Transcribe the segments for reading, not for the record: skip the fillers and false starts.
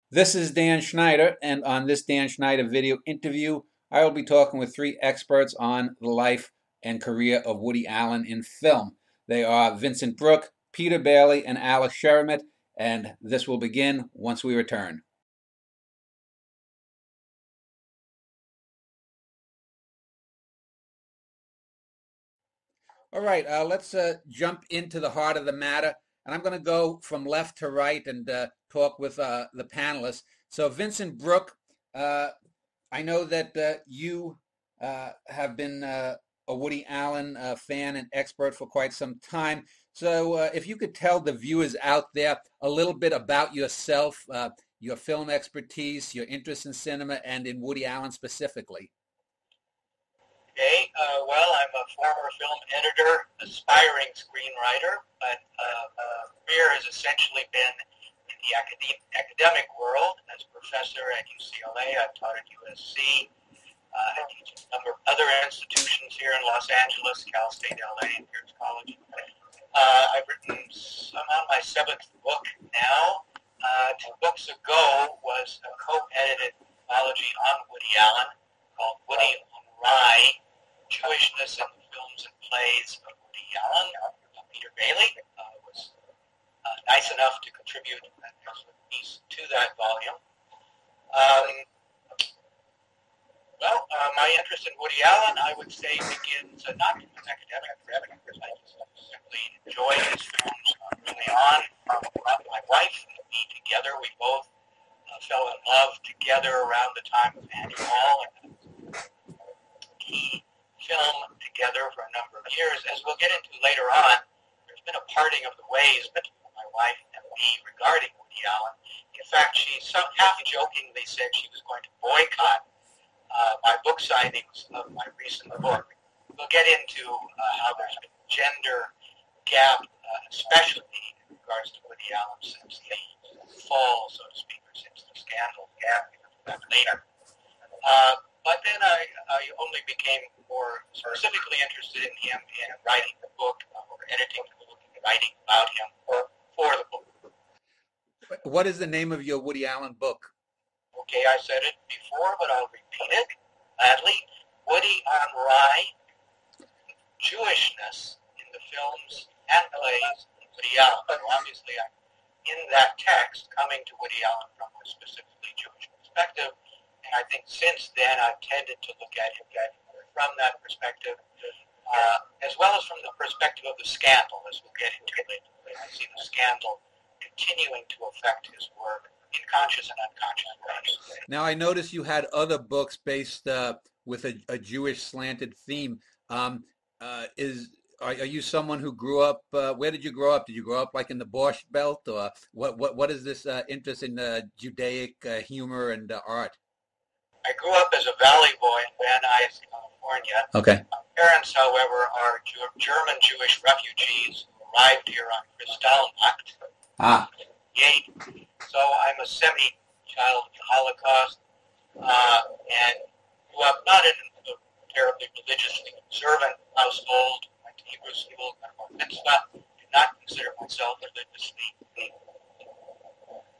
This is Dan Schneider, and on this Dan Schneider video interview, I will be talking with three experts on the life and career of Woody Allen in film. They are Vincent Brooke, Peter Bailey, and Alex Sherrimet, and this will begin once we return. All right, let's jump into the heart of the matter, and I'm going to go from left to right and talk with the panelists. So, Vincent Brooke, uh, I know that you have been a Woody Allen fan and expert for quite some time. So, if you could tell the viewers out there a little bit about yourself, your film expertise, your interest in cinema, and in Woody Allen specifically. Okay, well, I'm a former film editor, aspiring screenwriter, but career has essentially been in the academic world as a professor at UCLA. I've taught at USC. I teach at a number of other institutions here in Los Angeles, Cal State LA, and Pierce College. I've written, I'm on my seventh book now. 2 books ago was a co-edited anthology on Woody Allen called Woody on Rye, Jewishness in the Films and Plays of Woody Allen. Peter Bailey was nice enough to contribute an excellent piece to that volume. My interest in Woody Allen, I would say, begins not from an academic perspective. I just simply enjoyed his films early on. My wife and me together, we both fell in love together around the time of Annie Hall and key film together for a number of years. As we'll get into later on, there's been a parting of the ways between my wife and me regarding Woody Allen. In fact, she half-jokingly said she was going to boycott my book signings of my recent book. We'll get into how there's been gender gap, especially in regards to Woody Allen since the fall, so to speak, or since the scandal gap later. But then I only became more specifically interested in him in writing the book or editing the book and writing about him for the book. What is the name of your Woody Allen book? Okay, I said it before, but I'll repeat it gladly. Woody on Rye, Jewishness in the Films and Plays of Woody Allen. So obviously, I'm in that text coming to Woody Allen from a specifically Jewish perspective. And I think since then, I've tended to look at him from that perspective, as well as from the perspective of the scandal, as we'll get into later. I see the scandal continuing to affect his work in conscious and unconscious ways. Now, I noticed you had other books based with a Jewish slanted theme. Are you someone who grew up? Where did you grow up? Did you grow up like in the Borscht Belt, or what is this interest in Judaic humor and art? I grew up as a valley boy in Van Nuys, California. Okay. My parents, however, are German Jewish refugees who arrived here on Kristallnacht. Ah. So I'm a semi-child of the Holocaust, and grew up not in a terribly religiously observant household. Went to Hebrew school, got a mitzvah. Did not consider myself religiously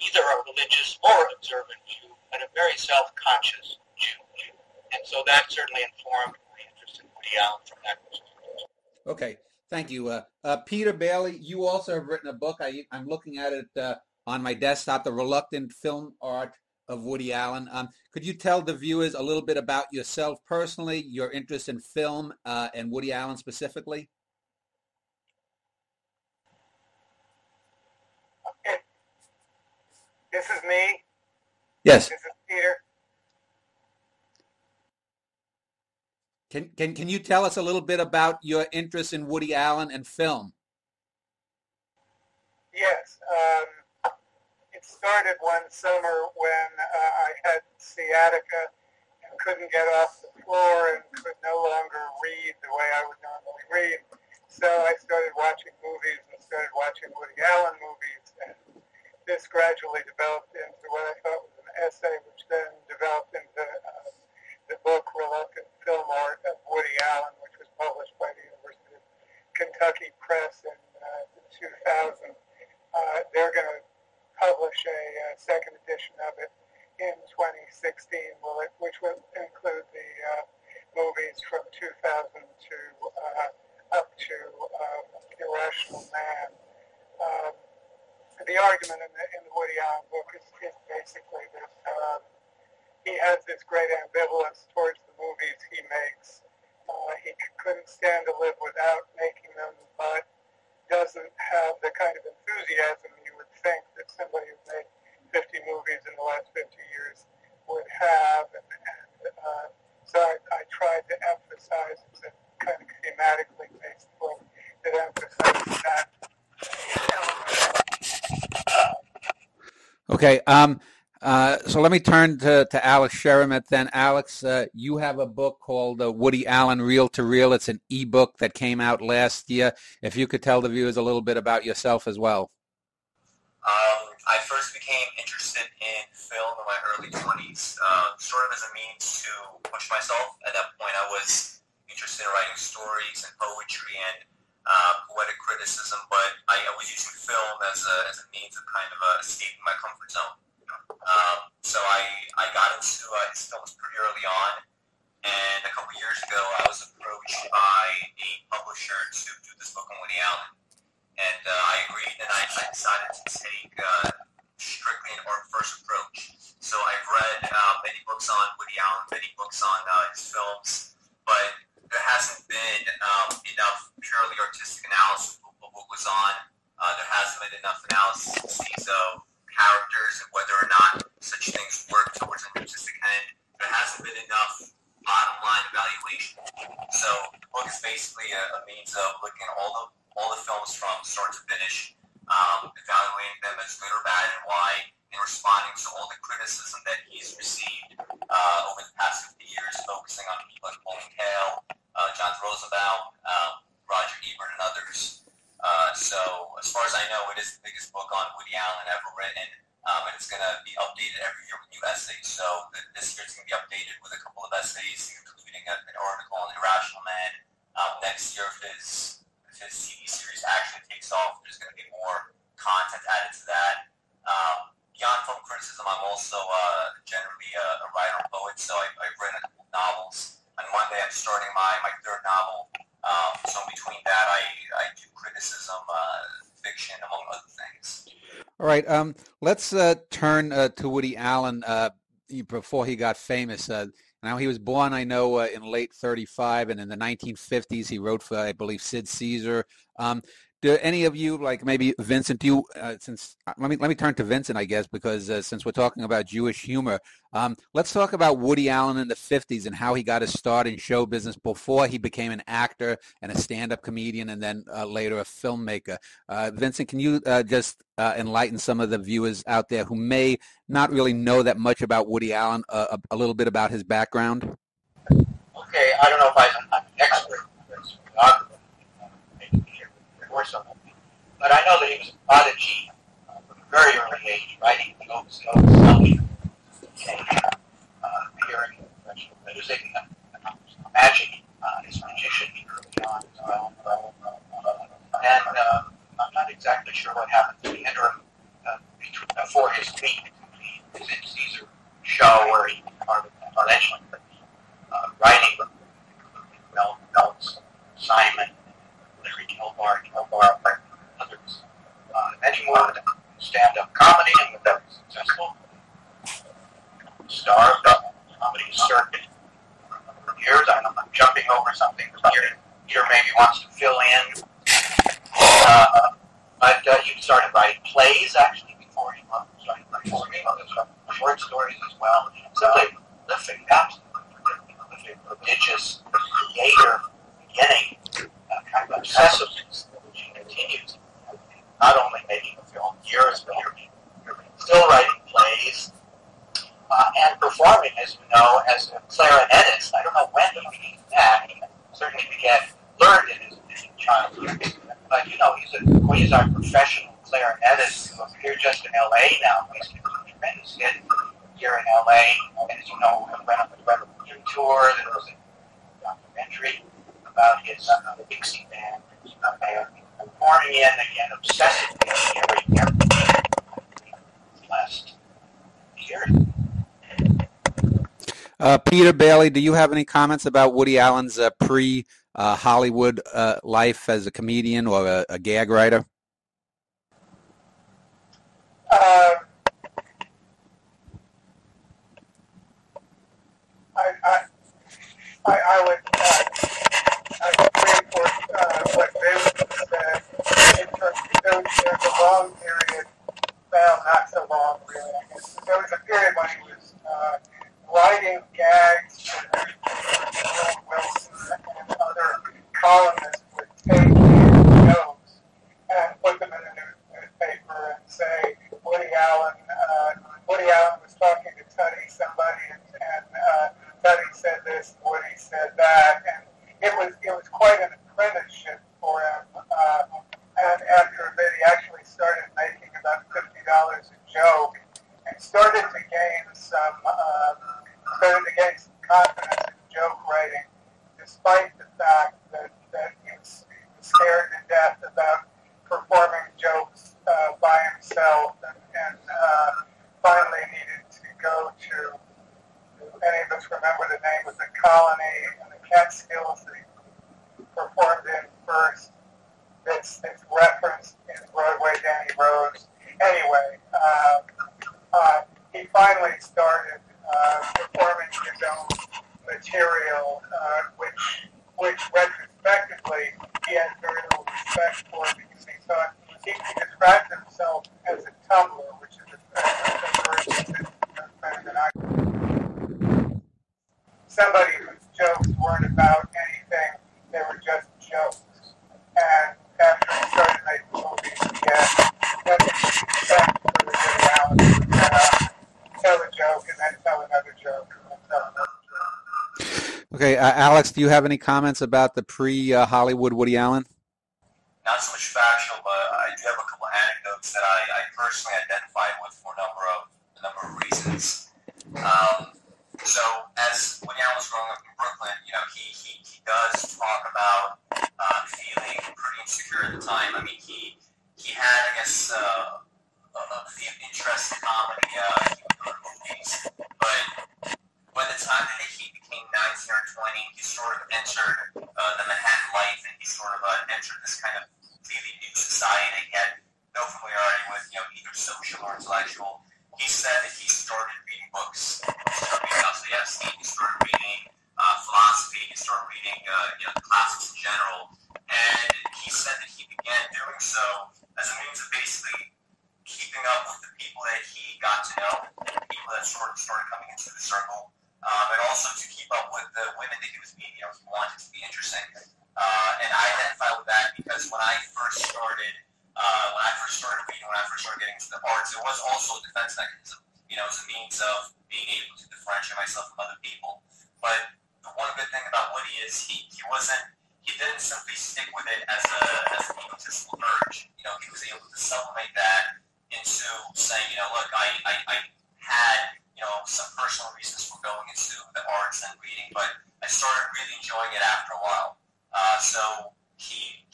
either a religious or observant Jew, but a very self-conscious Jew. And so that certainly informed my interest in Woody Allen from that perspective. Okay. Thank you. Peter Bailey, you also have written a book. I'm looking at it on my desktop, The Reluctant Film Art of Woody Allen. Could you tell the viewers a little bit about yourself personally, your interest in film and Woody Allen specifically? Okay. This is me. Yes. This is Peter. Can you tell us a little bit about your interest in Woody Allen and film? Yes. It started one summer when I had sciatica and couldn't get off the floor and could no longer read the way I would normally read. So I started watching movies and started watching Woody Allen movies. And this gradually developed into what I thought was an essay, which then developed into the book Reluctant Film Art of Woody Allen, which was published by the University of Kentucky Press in 2000. They're going to publish publish a second edition of it in 2016, which will include the movies from 2000 to up to Irrational Man. The argument in the Woody Allen book is basically that he has this great ambivalence towards the movies he makes. He couldn't stand to live without making them, but doesn't have the kind of enthusiasm you would think that somebody who made 50 movies in the last 50 years would have. So I tried to emphasize, it's a kind of thematically based book that emphasizes that element. Okay. So let me turn to Alex Sheremet then. Alex, you have a book called Woody Allen Reel to Reel. It's an e-book that came out last year. If you could tell the viewers a little bit about yourself as well. I first became interested in film in my early 20s, sort of as a means to push myself. At that point, I was interested in writing stories and poetry and poetic criticism, but I was using film as a means of kind of escaping my comfort zone. So I got into his films pretty early on, and a couple years ago I was approached by a publisher to do this book on Woody Allen, and I agreed, and I decided to take strictly an art-first approach. So I've read many books on Woody Allen, many books on his films, but there hasn't been enough purely artistic analysis of what was on. There hasn't been enough analysis of characters and whether or not such things work towards an artistic end. There hasn't been enough bottom line evaluation. So the book is basically a means of looking at all the films from start to finish, evaluating them as good or bad and why, and responding to all the criticism that he's received over the past 50 years, focusing on people like Paul McHale, John Roosevelt, Roger Ebert, and others. So as far as I know, it is the biggest book on Woody Allen ever written, and it's going to be updated every year with new essays. So this year it's going to be updated with a couple of essays, including an article on Irrational Man. Next year, if his TV series actually takes off, there's going to be more content added to that. Beyond film criticism, I'm also generally a writer and poet, so I've written a couple of novels. On Monday, I'm starting my third novel. So in between that, I do criticism, fiction, among other things. All right. Let's turn to Woody Allen before he got famous. Now, he was born, I know, in late 35, and in the 1950s, he wrote for, I believe, Sid Caesar. Do any of you, like maybe Vincent, do you, let me turn to Vincent, I guess, because since we're talking about Jewish humor, let's talk about Woody Allen in the 50s and how he got his start in show business before he became an actor and a stand-up comedian and then later a filmmaker. Vincent, can you just enlighten some of the viewers out there who may not really know that much about Woody Allen, a little bit about his background? Okay, I don't know if I'm an expert in this or something, but I know that he was a prodigy from a very early age, writing jokes, selling, appearing in professional music, magic, his magician early on as well. And I'm not exactly sure what happened in the interim before his meet between his Caesar show where he eventually writing Mel's Simon, Larry Kilbar, and others. Then he moved to stand-up comedy and was very successful. Star of the comedy circuit for years. I know I'm jumping over something here maybe wants to fill in. But he started writing plays actually before he started writing short stories as well. Simply prolific, absolutely prodigious creator beginning, kind of obsessiveness which he continues. Not only making film years, but still writing plays and performing, as you know, as a clarinetist. I don't know when he began that. He certainly learned in his childhood. But, you know, he's a quasi-professional clarinetist who appeared just in L.A. now. He's a tremendous hit here in L.A. And, as you know, went on the tour. There was a documentary about his Dixie band. Performing in, again, obsessively every like Peter Bailey, do you have any comments about Woody Allen's pre-Hollywood life as a comedian or a gag writer? I would reinforce what David said. There's a long period, well, not so long really, I guess. There was a period when he was writing gags for Wilson and other columnists would take these jokes and put them in a newspaper and say Woody Allen was talking to Tuddy somebody and Tuddy said this, Woody said that, and it was quite an apprenticeship for him. And after a bit, he actually started making about $50 a joke and started to gain some confidence in joke writing, despite the fact that he was scared to death about performing jokes by himself, and finally needed to go to, any of us remember the name of the colony and the Catskills that he performed in first. It's referenced in Broadway Danny Rose. Anyway, he finally started performing his own material, which retrospectively he has very little respect for, because he describes himself as a tumbler, which is a version that I. Somebody whose jokes weren't about anything; they were just jokes. And after he started making movies, he had nothing respect for the Woody Allen. Tell a joke and then tell another joke and then tell another joke. Okay, Alex, do you have any comments about the pre-Hollywood Woody Allen? Not so much factual, but I do have a couple of anecdotes that I personally identified with for a number of reasons. So as Woody Allen was growing up in Brooklyn, he does talk about feeling pretty insecure at the time. I mean, he had, I guess, a few interests in comedy, he would go to movies, but by the time that he became 19 or 20, he sort of entered the Manhattan life, and he sort of entered this kind of really new society. He had no familiarity with, either social or intellectual. He said that he started reading books. He started reading philosophy. He started reading the classics in general. And he said that he began doing so as a means of basically keeping up with the people that he got to know, people that sort of started coming into the circle, and also to keep up with the women that he was meeting. He wanted to be interesting. And I identify with that because when I first started reading, when I first started getting into the arts, it was also a defense mechanism. As a means of being able to differentiate myself from other people. But the one good thing about Woody is he didn't simply stick with it as an egotistical urge. He was able to sublimate that into saying, look, I had, some personal reasons for going into the arts and reading, but I started really enjoying it after a while. So he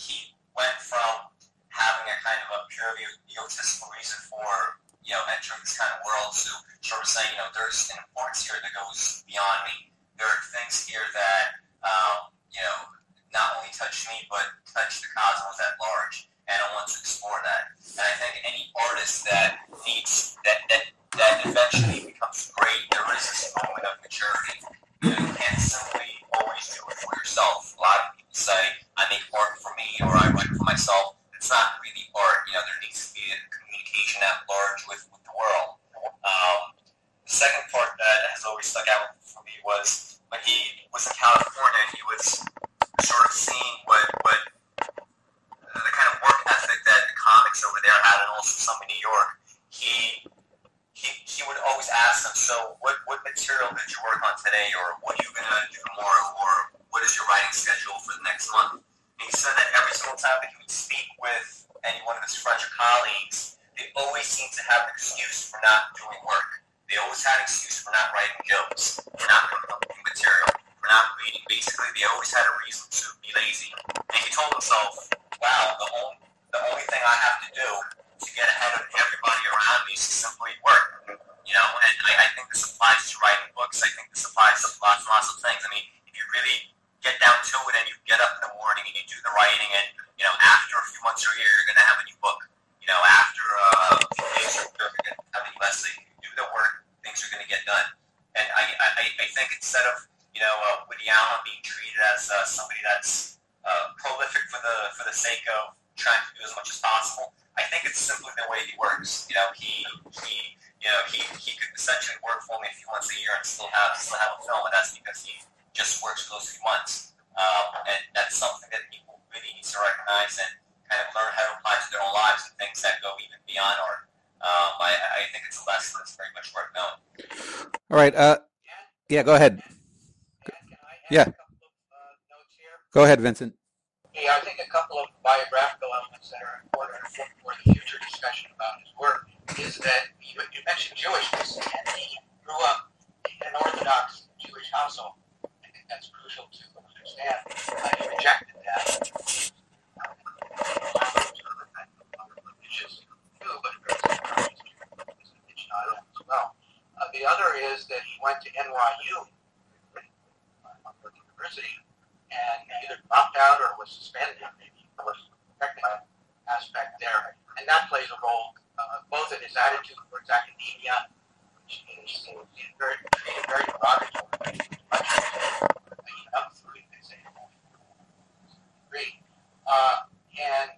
went from having a kind of a purely egotistical reason for, entering this kind of world to sort of saying, there's an importance here that goes beyond me. There are things here that, not only touch me, but touch the cosmos at large, and I want to explore that. And I think any artist that needs, that eventually becomes great, there is this moment of maturity. You can't simply always do it for yourself. A lot of people say, I make art for me, or I write for myself. It's not really art. There needs to be a communication at large with the world. The second part that has always stuck out for me was when he was in California, he was sort of seeing what the kind of work ethic that the comics over there had, and also some in New York. He would always ask them, so what material did you work on today, or what are you going to do tomorrow, or what is your writing schedule for the next month? And he said that every single time that he would speak with any one of his French colleagues, they always seemed to have an excuse for not doing work. They always had an excuse for not writing jokes, for not coming up with material, for not reading. Basically, they always had a reason to be lazy. And he told himself, wow, the only thing I have to do to get ahead of everybody around me is to simply work. And I think this applies to writing books. I think this applies to lots and lots of things. I mean, if you really get down to it and you get up in the morning and you do the writing and, after a few months or a year, you're going to have a new book. After a few days or you're going to have a new essay. You do the work, things are going to get done. And I think instead of, Woody Allen being treated as somebody that's prolific for the sake of trying to do as much as possible, I think it's simply the way he works. He could essentially work for only a few months a year and still have a film, and that's because he just works for those few months. And that's something that people really need to recognize and kind of learn how to apply to their own lives and things that go even beyond art. I think it's a lesson that's very much worth knowing. All right. Yeah, go ahead. Yeah. Notes here? Go ahead, Vincent. Yeah, I think a couple of biographical elements that are important for the future discussion about his work is that you mentioned Jewishness, and he grew up in an Orthodox Jewish household. I think that's crucial to understand. He rejected that. Religious too, but as well. The other is that he went to NYU, University, and either dropped out or was suspended. Maybe there was a technical aspect there, and that plays a role both in his attitude towards academia, which is very derogatory, much up through and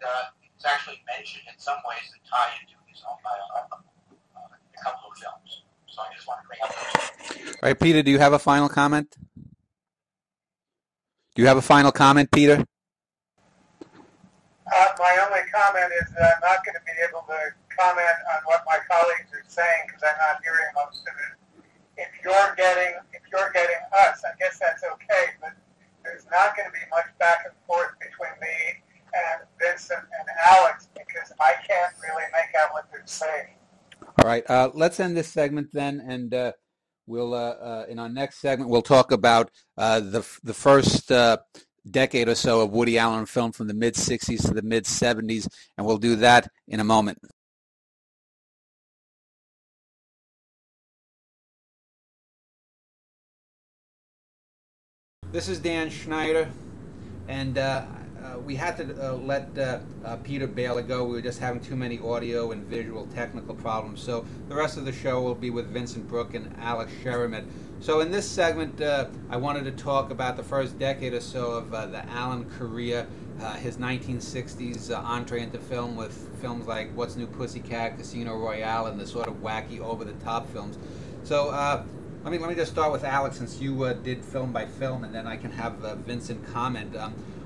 it's actually mentioned in some ways that tie into his own biography in a couple of films. So I just want to bring up those. All right, Peter, do you have a final comment? Do you have a final comment, Peter? My only comment is that I'm not going to be able to comment on what my colleagues are saying because I'm not hearing most of it. If you're getting us, I guess that's okay, but there's not going to be much back and forth between me and Vincent and Alex because I can't really make out what they're saying. All right, let's end this segment then, and we'll in our next segment we'll talk about the first decade or so of Woody Allen film from the mid-'60s to the mid-'70s, and we'll do that in a moment. This is Dan Schneider, and we had to let Peter Baylor go. We were just having too many audio and visual technical problems. So the rest of the show will be with Vincent Brook and Alex Sherriman. So in this segment, I wanted to talk about the first decade or so of the Allen career, his 1960s entree into film with films like What's New Pussycat, Casino Royale, and the sort of wacky, over-the-top films. So let me just start with Alex, since you did film by film, and then I can have Vincent comment.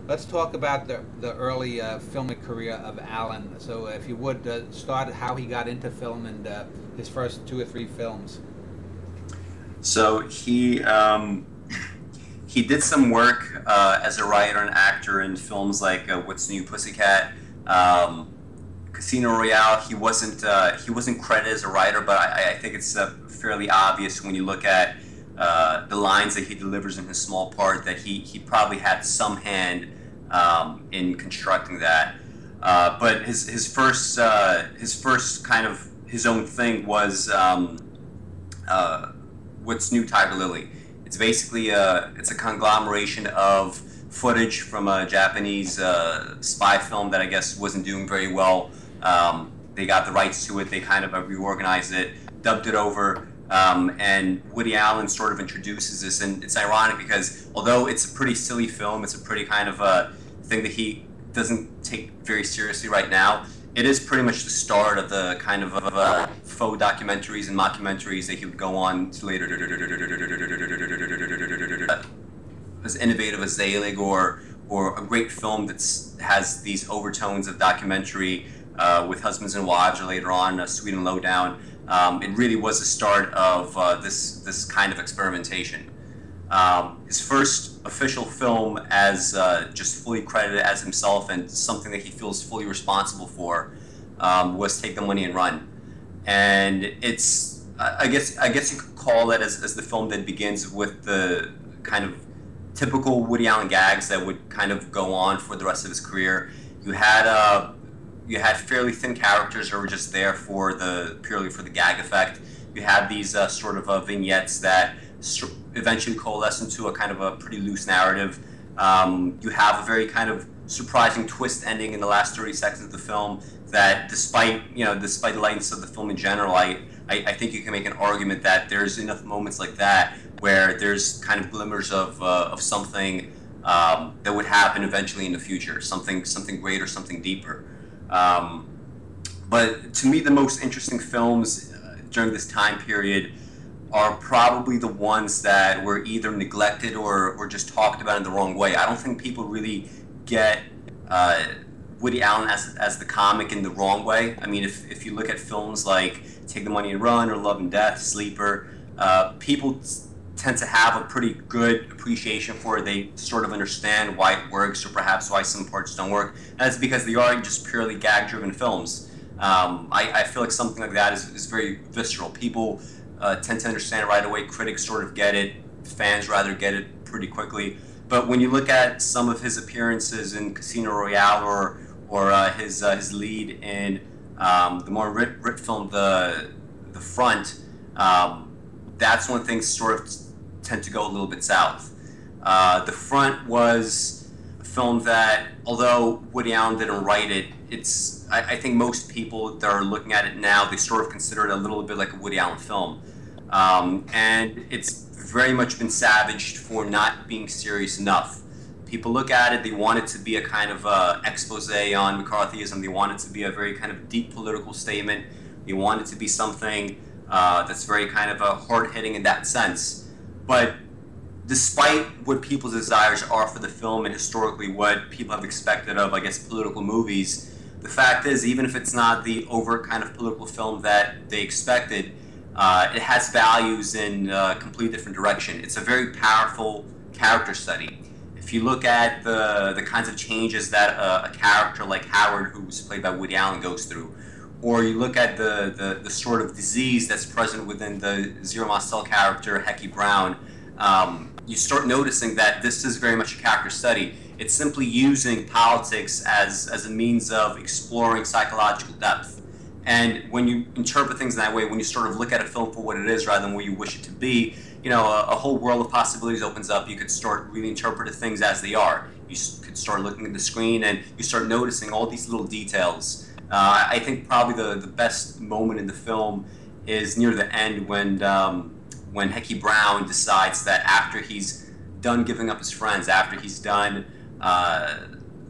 Let's talk about the early filmic career of Allen. So if you would start how he got into film and his first 2 or 3 films. So he did some work as a writer and actor in films like What's New Pussycat, Casino Royale. He wasn't credited as a writer, but I think it's fairly obvious when you look at the lines that he delivers in his small part that he probably had some hand in constructing that. But his first kind of his own thing was What's New, Tiger Lily. It's basically it's a conglomeration of footage from a Japanese spy film that I guess wasn't doing very well. They got the rights to it. They kind of reorganized it, dubbed it over, and Woody Allen sort of introduces this. And it's ironic because although it's a pretty silly film, it's a pretty kind of thing that he doesn't take very seriously right now. It is pretty much the start of the kind of faux documentaries and mockumentaries that he would go on to later. As innovative as Zelig or a great film that has these overtones of documentary with Husbands and Wives, or later on Sweet and Lowdown. It really was the start of this kind of experimentation. His first official film as just fully credited as himself and something that he feels fully responsible for was Take the Money and Run. And it's, I guess you could call it as the film that begins with the kind of typical Woody Allen gags that would kind of go on for the rest of his career. You had fairly thin characters who were just there purely for the gag effect. You you have these sort of vignettes that eventually coalesce into a kind of a pretty loose narrative. You have a very kind of surprising twist ending in the last 30 seconds of the film that, despite the lightness of the film in general, I think you can make an argument that there's enough moments like that where there's kind of glimmers of something that would happen eventually in the future, something greater, something deeper. But to me, the most interesting films during this time period are probably the ones that were either neglected or just talked about in the wrong way. I don't think people really get Woody Allen as the comic in the wrong way. I mean, if you look at films like Take the Money and Run or Love and Death, Sleeper, people tend to have a pretty good appreciation for it. They sort of understand why it works or perhaps why some parts don't work. And that's because they are just purely gag-driven films. I feel like something like that is very visceral. People tend to understand it right away. Critics sort of get it. Fans rather get it pretty quickly. But when you look at some of his appearances in Casino Royale or his lead in the more writ film, The Front, that's when things sort of tend to go a little bit south. The Front was a film that, although Woody Allen didn't write it, I think most people that are looking at it now, they sort of consider it a little bit like a Woody Allen film. And it's very much been savaged for not being serious enough. People look at it, they want it to be a kind of expose on McCarthyism, they want it to be a very kind of deep political statement, they want it to be something that's very kind of hard-hitting in that sense. But despite what people's desires are for the film and historically what people have expected of, I guess, political movies, the fact is, even if it's not the overt kind of political film that they expected, it has values in a completely different direction. It's a very powerful character study. If you look at the kinds of changes that a character like Howard, who's played by Woody Allen, goes through, or you look at the sort of disease that's present within the Zero Mostel character, Hecky Brown, you start noticing that this is very much a character study. It's simply using politics as a means of exploring psychological depth. And when you interpret things in that way, when you sort of look at a film for what it is rather than what you wish it to be, a whole world of possibilities opens up. You could start really interpreting things as they are. You could start looking at the screen and you start noticing all these little details. I think probably the best moment in the film is near the end when Hecky Brown decides that after he's done giving up his friends, after he's done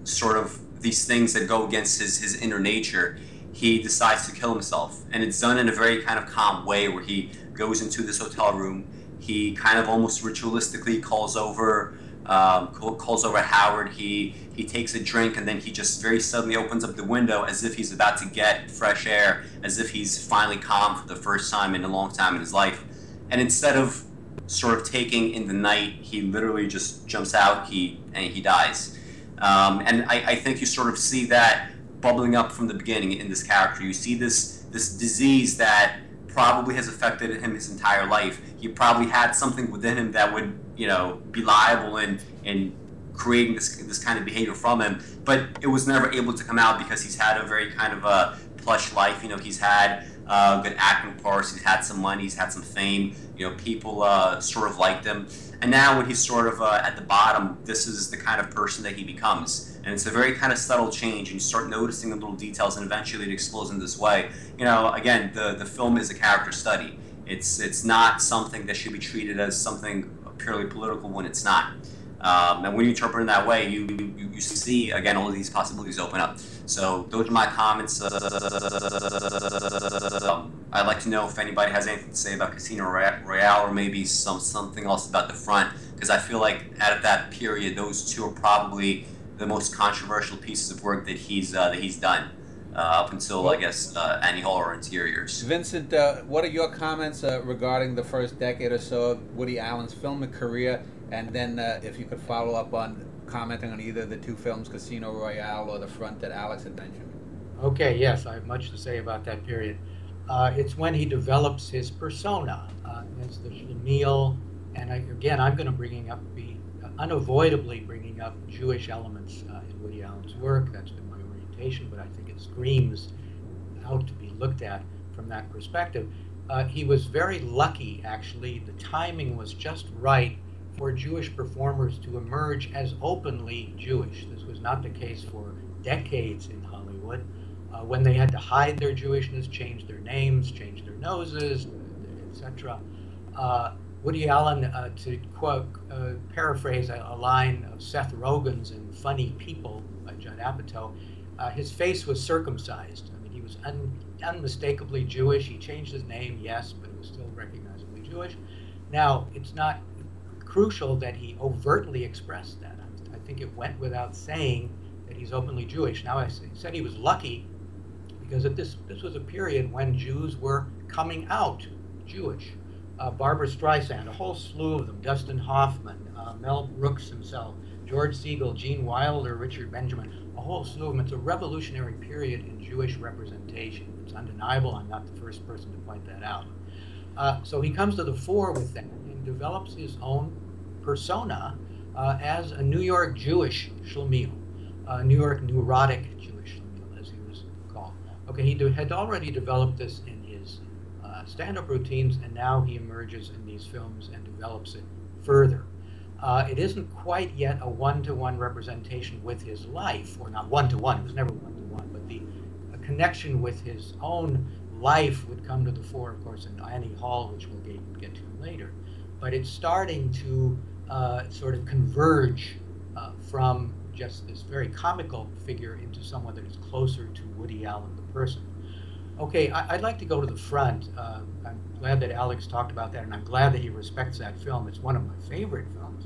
sort of these things that go against his inner nature, he decides to kill himself. And it's done in a very kind of calm way where he goes into this hotel room, he kind of almost ritualistically calls over Howard, he takes a drink, and then he just very suddenly opens up the window as if he's about to get fresh air, as if he's finally calm for the first time in a long time in his life. And instead of sort of taking in the night, he literally just jumps out, and he dies. And I think you sort of see that bubbling up from the beginning in this character. You see this disease that probably has affected him his entire life. He probably had something within him that would, be liable in creating this kind of behavior from him, but it was never able to come out because he's had a very kind of a plush life. He's had good acting parts, he's had some money, he's had some fame. People sort of liked him, and now when he's sort of at the bottom, this is the kind of person that he becomes. And it's a very kind of subtle change, and you start noticing the little details, and eventually it explodes in this way. Again, the film is a character study. It's not something that should be treated as something purely political when it's not. And when you interpret it in that way, you see, again, all of these possibilities open up. So those are my comments. I'd like to know if anybody has anything to say about Casino Royale or maybe something else about The Front, because I feel like at that period, those two are probably the most controversial pieces of work that he's done up until, I guess, Annie Hall or Interiors. Vincent, what are your comments regarding the first decade or so of Woody Allen's filmic career? And then if you could follow up on commenting on either the two films, Casino Royale or The Front, that Alex had mentioned. Okay, yes, I have much to say about that period. It's when he develops his persona as the Schlemiel, and I'm going to be unavoidably bringing up Jewish elements in Woody Allen's work. That's been my orientation, but I think it screams out to be looked at from that perspective. He was very lucky, actually. The timing was just right for Jewish performers to emerge as openly Jewish. This was not the case for decades in Hollywood, when they had to hide their Jewishness, change their names, change their noses, etc. Woody Allen, to quote, paraphrase a line of Seth Rogen's in Funny People by Judd Apatow, his face was circumcised. I mean, he was unmistakably Jewish. He changed his name, yes, but it was still recognizably Jewish. Now, it's not crucial that he overtly expressed that. I think it went without saying that he's openly Jewish. Now, I said he was lucky because this was a period when Jews were coming out Jewish. Barbara Streisand, a whole slew of them, Dustin Hoffman, Mel Brooks himself, George Siegel, Gene Wilder, Richard Benjamin, a whole slew of them. It's a revolutionary period in Jewish representation. It's undeniable. I'm not the first person to point that out. So he comes to the fore with that and develops his own persona as a New York Jewish Schlemiel, New York neurotic Jewish Schlemiel, as he was called. Okay, he had already developed this in his stand-up routines, and now he emerges in these films and develops it further. It isn't quite yet a one-to-one representation with his life, or not one-to-one, it was never one-to-one, but a connection with his own life would come to the fore, of course, in Annie Hall, which we'll get to later. But it's starting to sort of converge from just this very comical figure into someone that is closer to Woody Allen, the person. Okay, I'd like to go to the front. I'm glad that Alex talked about that, and I'm glad that he respects that film. It's one of my favorite films.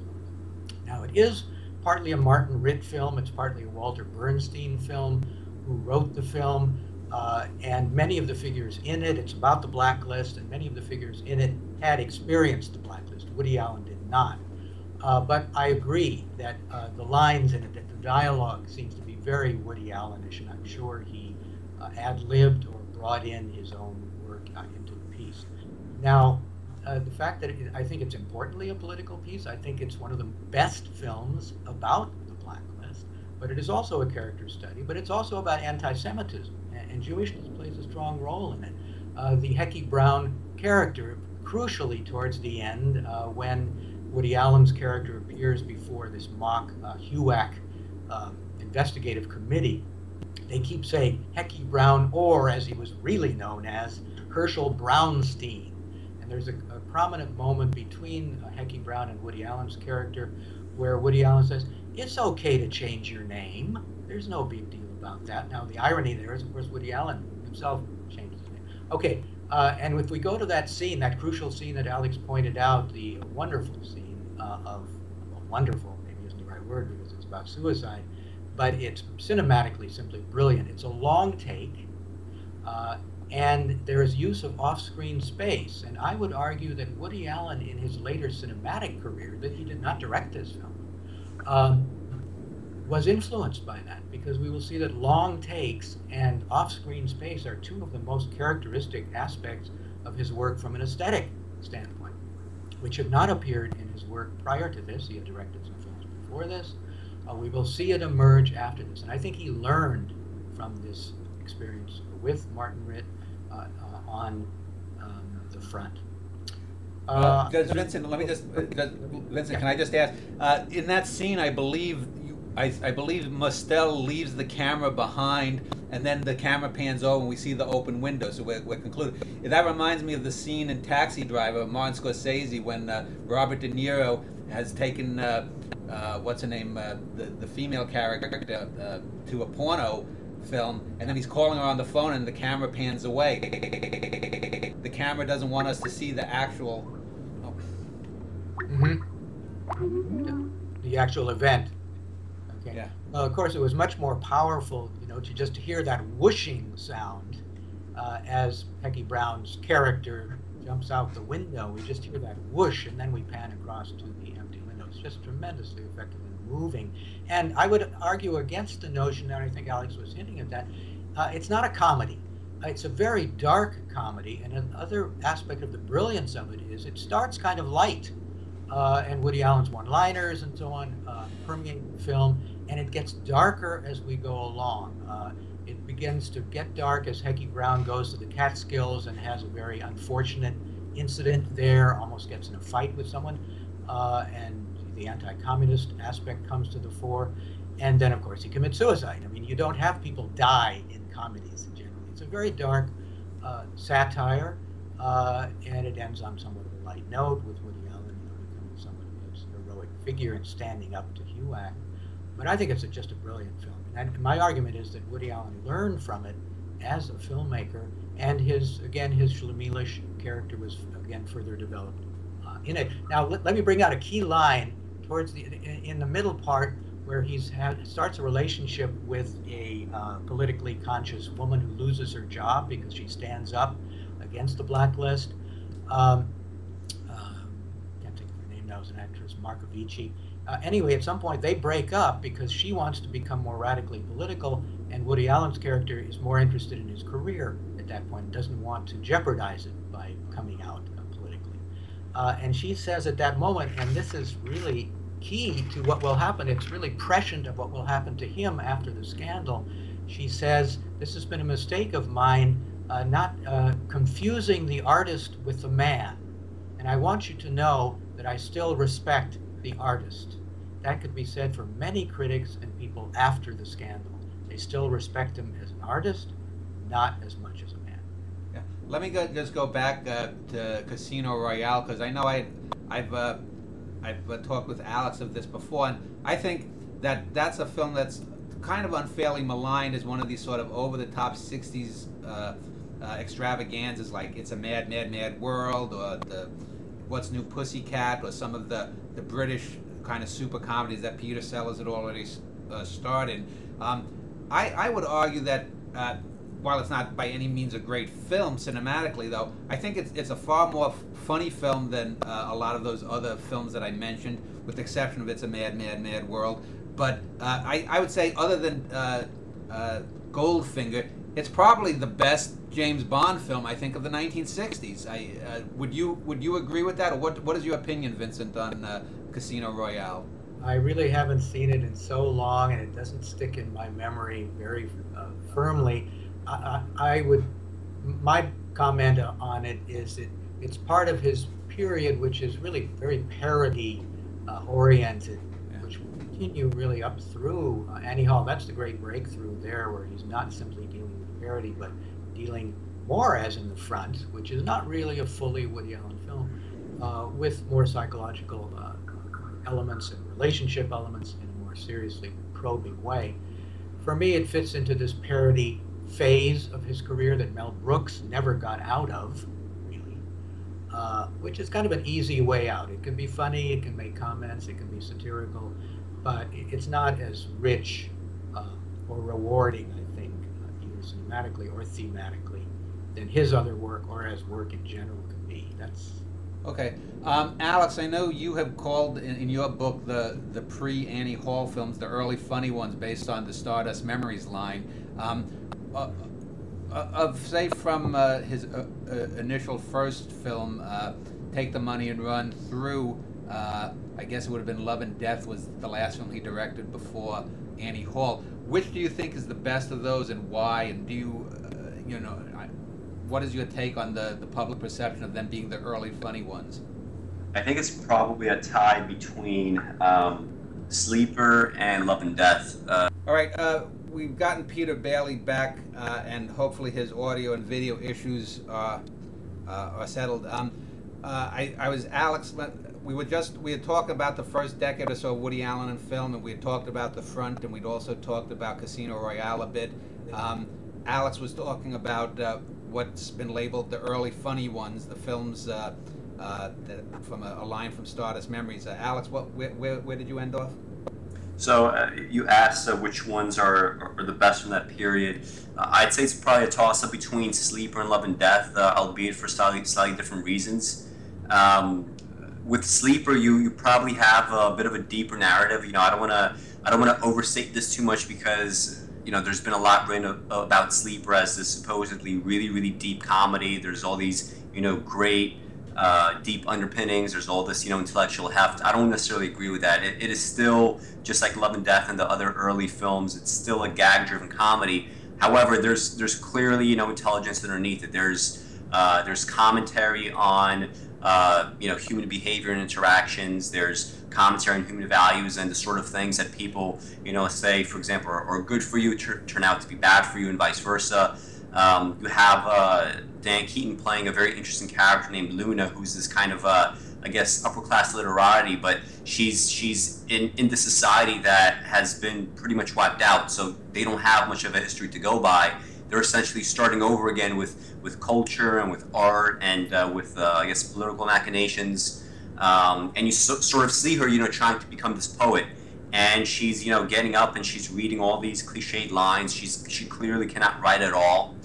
Now, it is partly a Martin Ritt film. It's partly a Walter Bernstein film, who wrote the film, and many of the figures in it, it's about the blacklist, and many of the figures in it had experienced the blacklist. Woody Allen did not. But I agree that the lines in it, that the dialogue seems to be very Woody Allenish, and I'm sure he ad-libbed or brought in his own work into the piece. Now, the fact that I think it's importantly a political piece, I think it's one of the best films about the blacklist, but it is also a character study, but it's also about anti-Semitism, and Jewishness plays a strong role in it. The Hecky Brown character, crucially towards the end, when Woody Allen's character appears before this mock HUAC investigative committee, they keep saying Hecky Brown, or as he was really known as, Herschel Brownstein. And there's a prominent moment between Hecky Brown and Woody Allen's character where Woody Allen says, "It's okay to change your name. There's no big deal about that." Now, the irony there is, of course, Woody Allen himself changed his name. Okay, and if we go to that scene, that crucial scene that Alex pointed out, the wonderful scene wonderful, maybe isn't the right word because it's about suicide, but it's cinematically simply brilliant. It's a long take, and there is use of off-screen space. And I would argue that Woody Allen, in his later cinematic career, that he did not direct this film, was influenced by that, because we will see that long takes and off-screen space are two of the most characteristic aspects of his work from an aesthetic standpoint, which had not appeared in his work prior to this. He had directed some films before this. We will see it emerge after this, and I think he learned from this experience with Martin Ritt on the front. Does Vincent? Let me just, Vincent. Can I just ask? In that scene, I believe Mostel leaves the camera behind, and then the camera pans over, and we see the open window. So we're concluded. That reminds me of the scene in Taxi Driver, Martin Scorsese, when Robert De Niro has taken what's her name, the female character to a porno film, and then he's calling her on the phone, and the camera pans away. The camera doesn't want us to see the actual. Oh. Mm-hmm. The actual event. Okay. Yeah. Well, of course, it was much more powerful, to just hear that whooshing sound as Hecky Brown's character jumps out the window. We just hear that whoosh, and then we pan across to the empty window. It's just tremendously effective and moving. And I would argue against the notion, and I think Alex was hinting at that, it's not a comedy. It's a very dark comedy, and another aspect of the brilliance of it is it starts kind of light, and Woody Allen's one-liners and so on permeate the film, and it gets darker as we go along. It begins to get dark as Hecky Brown goes to the Catskills and has a very unfortunate incident there, almost gets in a fight with someone, and the anti-communist aspect comes to the fore. And then, of course, he commits suicide. I mean, you don't have people die in comedies generally. It's a very dark satire, and it ends on somewhat of a light note with Woody Allen, becoming somewhat of his heroic figure and standing up to HUAC. But I think it's just a brilliant film. And my argument is that Woody Allen learned from it as a filmmaker, and his Schlemilish character was again further developed in it. Now let me bring out a key line towards in the middle part where he starts a relationship with a politically conscious woman who loses her job because she stands up against the blacklist. Can't think of her name now, as an actress, Markovici. Anyway, at some point they break up because she wants to become more radically political, and Woody Allen's character is more interested in his career at that point, doesn't want to jeopardize it by coming out politically. And she says at that moment, and this is really key to what will happen, it's really prescient of what will happen to him after the scandal. She says, "This has been a mistake of mine, not confusing the artist with the man. And I want you to know that I still respect the artist." That could be said for many critics and people after the scandal. They still respect him as an artist, not as much as a man. Yeah. Let me just go back to Casino Royale, because I know I've talked with Alex of this before, and I think that's a film that's kind of unfairly maligned as one of these sort of over-the-top 60s extravaganzas, like It's a Mad, Mad, Mad World, or the What's New Pussycat, or some of the British kind of super comedies that Peter Sellers had already started. I would argue that while it's not by any means a great film cinematically, though, I think it's a far more funny film than a lot of those other films that I mentioned, with the exception of It's a Mad, Mad, Mad World. But I would say, other than Goldfinger, it's probably the best James Bond film, I think, of the 1960s. Would you agree with that, or what is your opinion, Vincent, on Casino Royale? I really haven't seen it in so long, and it doesn't stick in my memory very firmly. My comment on it is that it's part of his period, which is really very parody oriented, which will continue really up through Annie Hall. That's the great breakthrough there, where he's not simply dealing with parody, but dealing more as in The Front, which is not really a fully Woody Allen film, with more psychological elements and relationship elements in a more seriously probing way. For me, it fits into this parody phase of his career that Mel Brooks never got out of, really, which is kind of an easy way out. It can be funny, it can make comments, it can be satirical, but it's not as rich or rewarding, I think, either cinematically or thematically, than his other work or as work in general could be. That's okay. Alex, I know you have called in your book the pre-Annie Hall films, the early funny ones based on the Stardust Memories line. Say from his initial first film, Take the Money and Run, through, I guess it would have been Love and Death was the last film he directed before Annie Hall. Which do you think is the best of those, and why? And do you, what is your take on the public perception of them being the early funny ones? I think it's probably a tie between Sleeper and Love and Death. All right, we've gotten Peter Bailey back, and hopefully his audio and video issues are settled. I was Alex. We had talked about the first decade or so of Woody Allen in film, and we had talked about The Front, and we'd also talked about Casino Royale a bit. Alex was talking about what's been labeled the early funny ones, the films from a line from Stardust Memories. Alex, where did you end off? So you asked which ones are the best from that period. I'd say it's probably a toss-up between Sleeper and Love and Death, albeit for slightly different reasons. With Sleeper, you probably have a bit of a deeper narrative. I don't want to overstate this too much, because there's been a lot written about Sleeper as this supposedly really, really deep comedy. There's all these great deep underpinnings. There's all this intellectual heft. I don't necessarily agree with that. It is still, just like Love and Death and the other early films, it's still a gag-driven comedy. However, there's clearly, you know, intelligence underneath it. There's commentary on you know, human behavior and interactions. There's commentary on human values and the sort of things that people, you know, say, for example, are good for you turn out to be bad for you, and vice versa. You have Dan Keaton playing a very interesting character named Luna, who's this kind of I guess upper class literati, but she's in the society that has been pretty much wiped out, so they don't have much of a history to go by. They're essentially starting over again with culture and with art and with I guess political machinations, and you sort of see her, you know, trying to become this poet, and she's, you know, getting up and she's reading all these cliched lines. She clearly cannot write at all.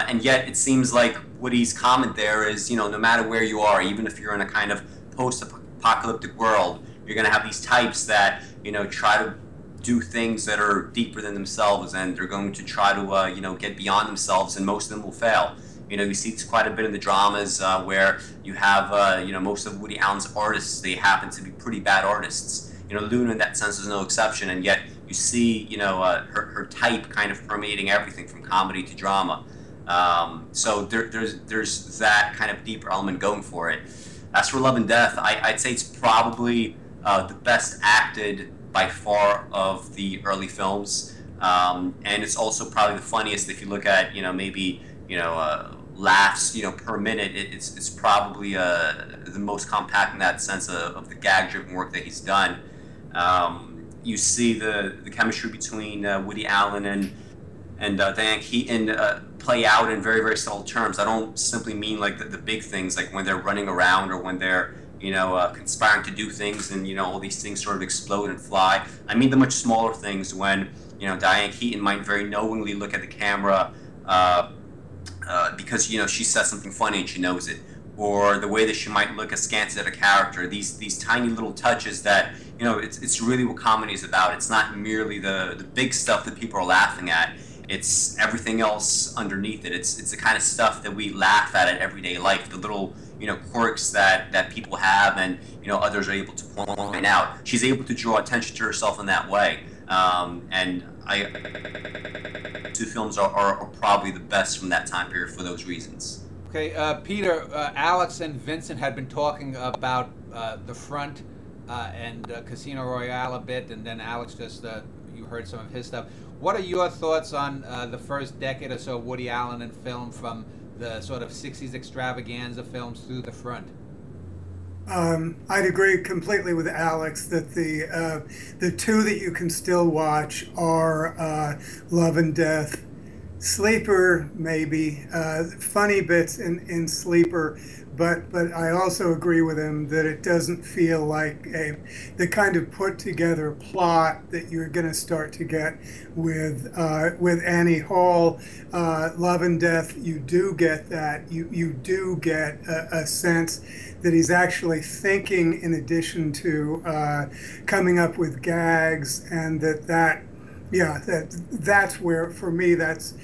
And yet it seems like Woody's comment there is, you know, no matter where you are, even if you're in a kind of post-apocalyptic world, you're going to have these types that, you know, try to do things that are deeper than themselves, and they're going to try to, you know, get beyond themselves, and most of them will fail. You know, you see this quite a bit in the dramas where you have, you know, most of Woody Allen's artists, they happen to be pretty bad artists. You know, Luna in that sense is no exception, and yet you see, you know, her type kind of permeating everything from comedy to drama. So there's that kind of deeper element going for it. As for Love and Death, I'd say it's probably the best acted by far of the early films, and it's also probably the funniest. If you look at, you know, maybe, you know, laughs, you know, per minute, it's probably the most compact in that sense of the gag-driven work that he's done. You see the chemistry between Woody Allen and Diane Keaton play out in very, very subtle terms. I don't simply mean like the big things, like when they're running around or when they're, you know, conspiring to do things and, you know, all these things sort of explode and fly. I mean the much smaller things when, you know, Diane Keaton might very knowingly look at the camera because, you know, she says something funny and she knows it. Or the way that she might look askance at a character. These tiny little touches that, you know, it's really what comedy is about. It's not merely the big stuff that people are laughing at. It's everything else underneath it. It's the kind of stuff that we laugh at in everyday life, the little, you know, quirks that people have and, you know, others are able to point out. She's able to draw attention to herself in that way. And two films are probably the best from that time period for those reasons. Okay, Peter, Alex and Vincent had been talking about The Front and Casino Royale a bit, and then Alex just, you heard some of his stuff. What are your thoughts on the first decade or so of Woody Allen in film, from the sort of 60s extravaganza films through The Front? I'd agree completely with Alex that the two that you can still watch are Love and Death. Sleeper, maybe. Funny bits in Sleeper, but I also agree with him that it doesn't feel like the kind of put together plot that you're going to start to get with Annie Hall. Love and Death, you do get that. You do get a sense that he's actually thinking in addition to coming up with gags, and that's where, for me, that's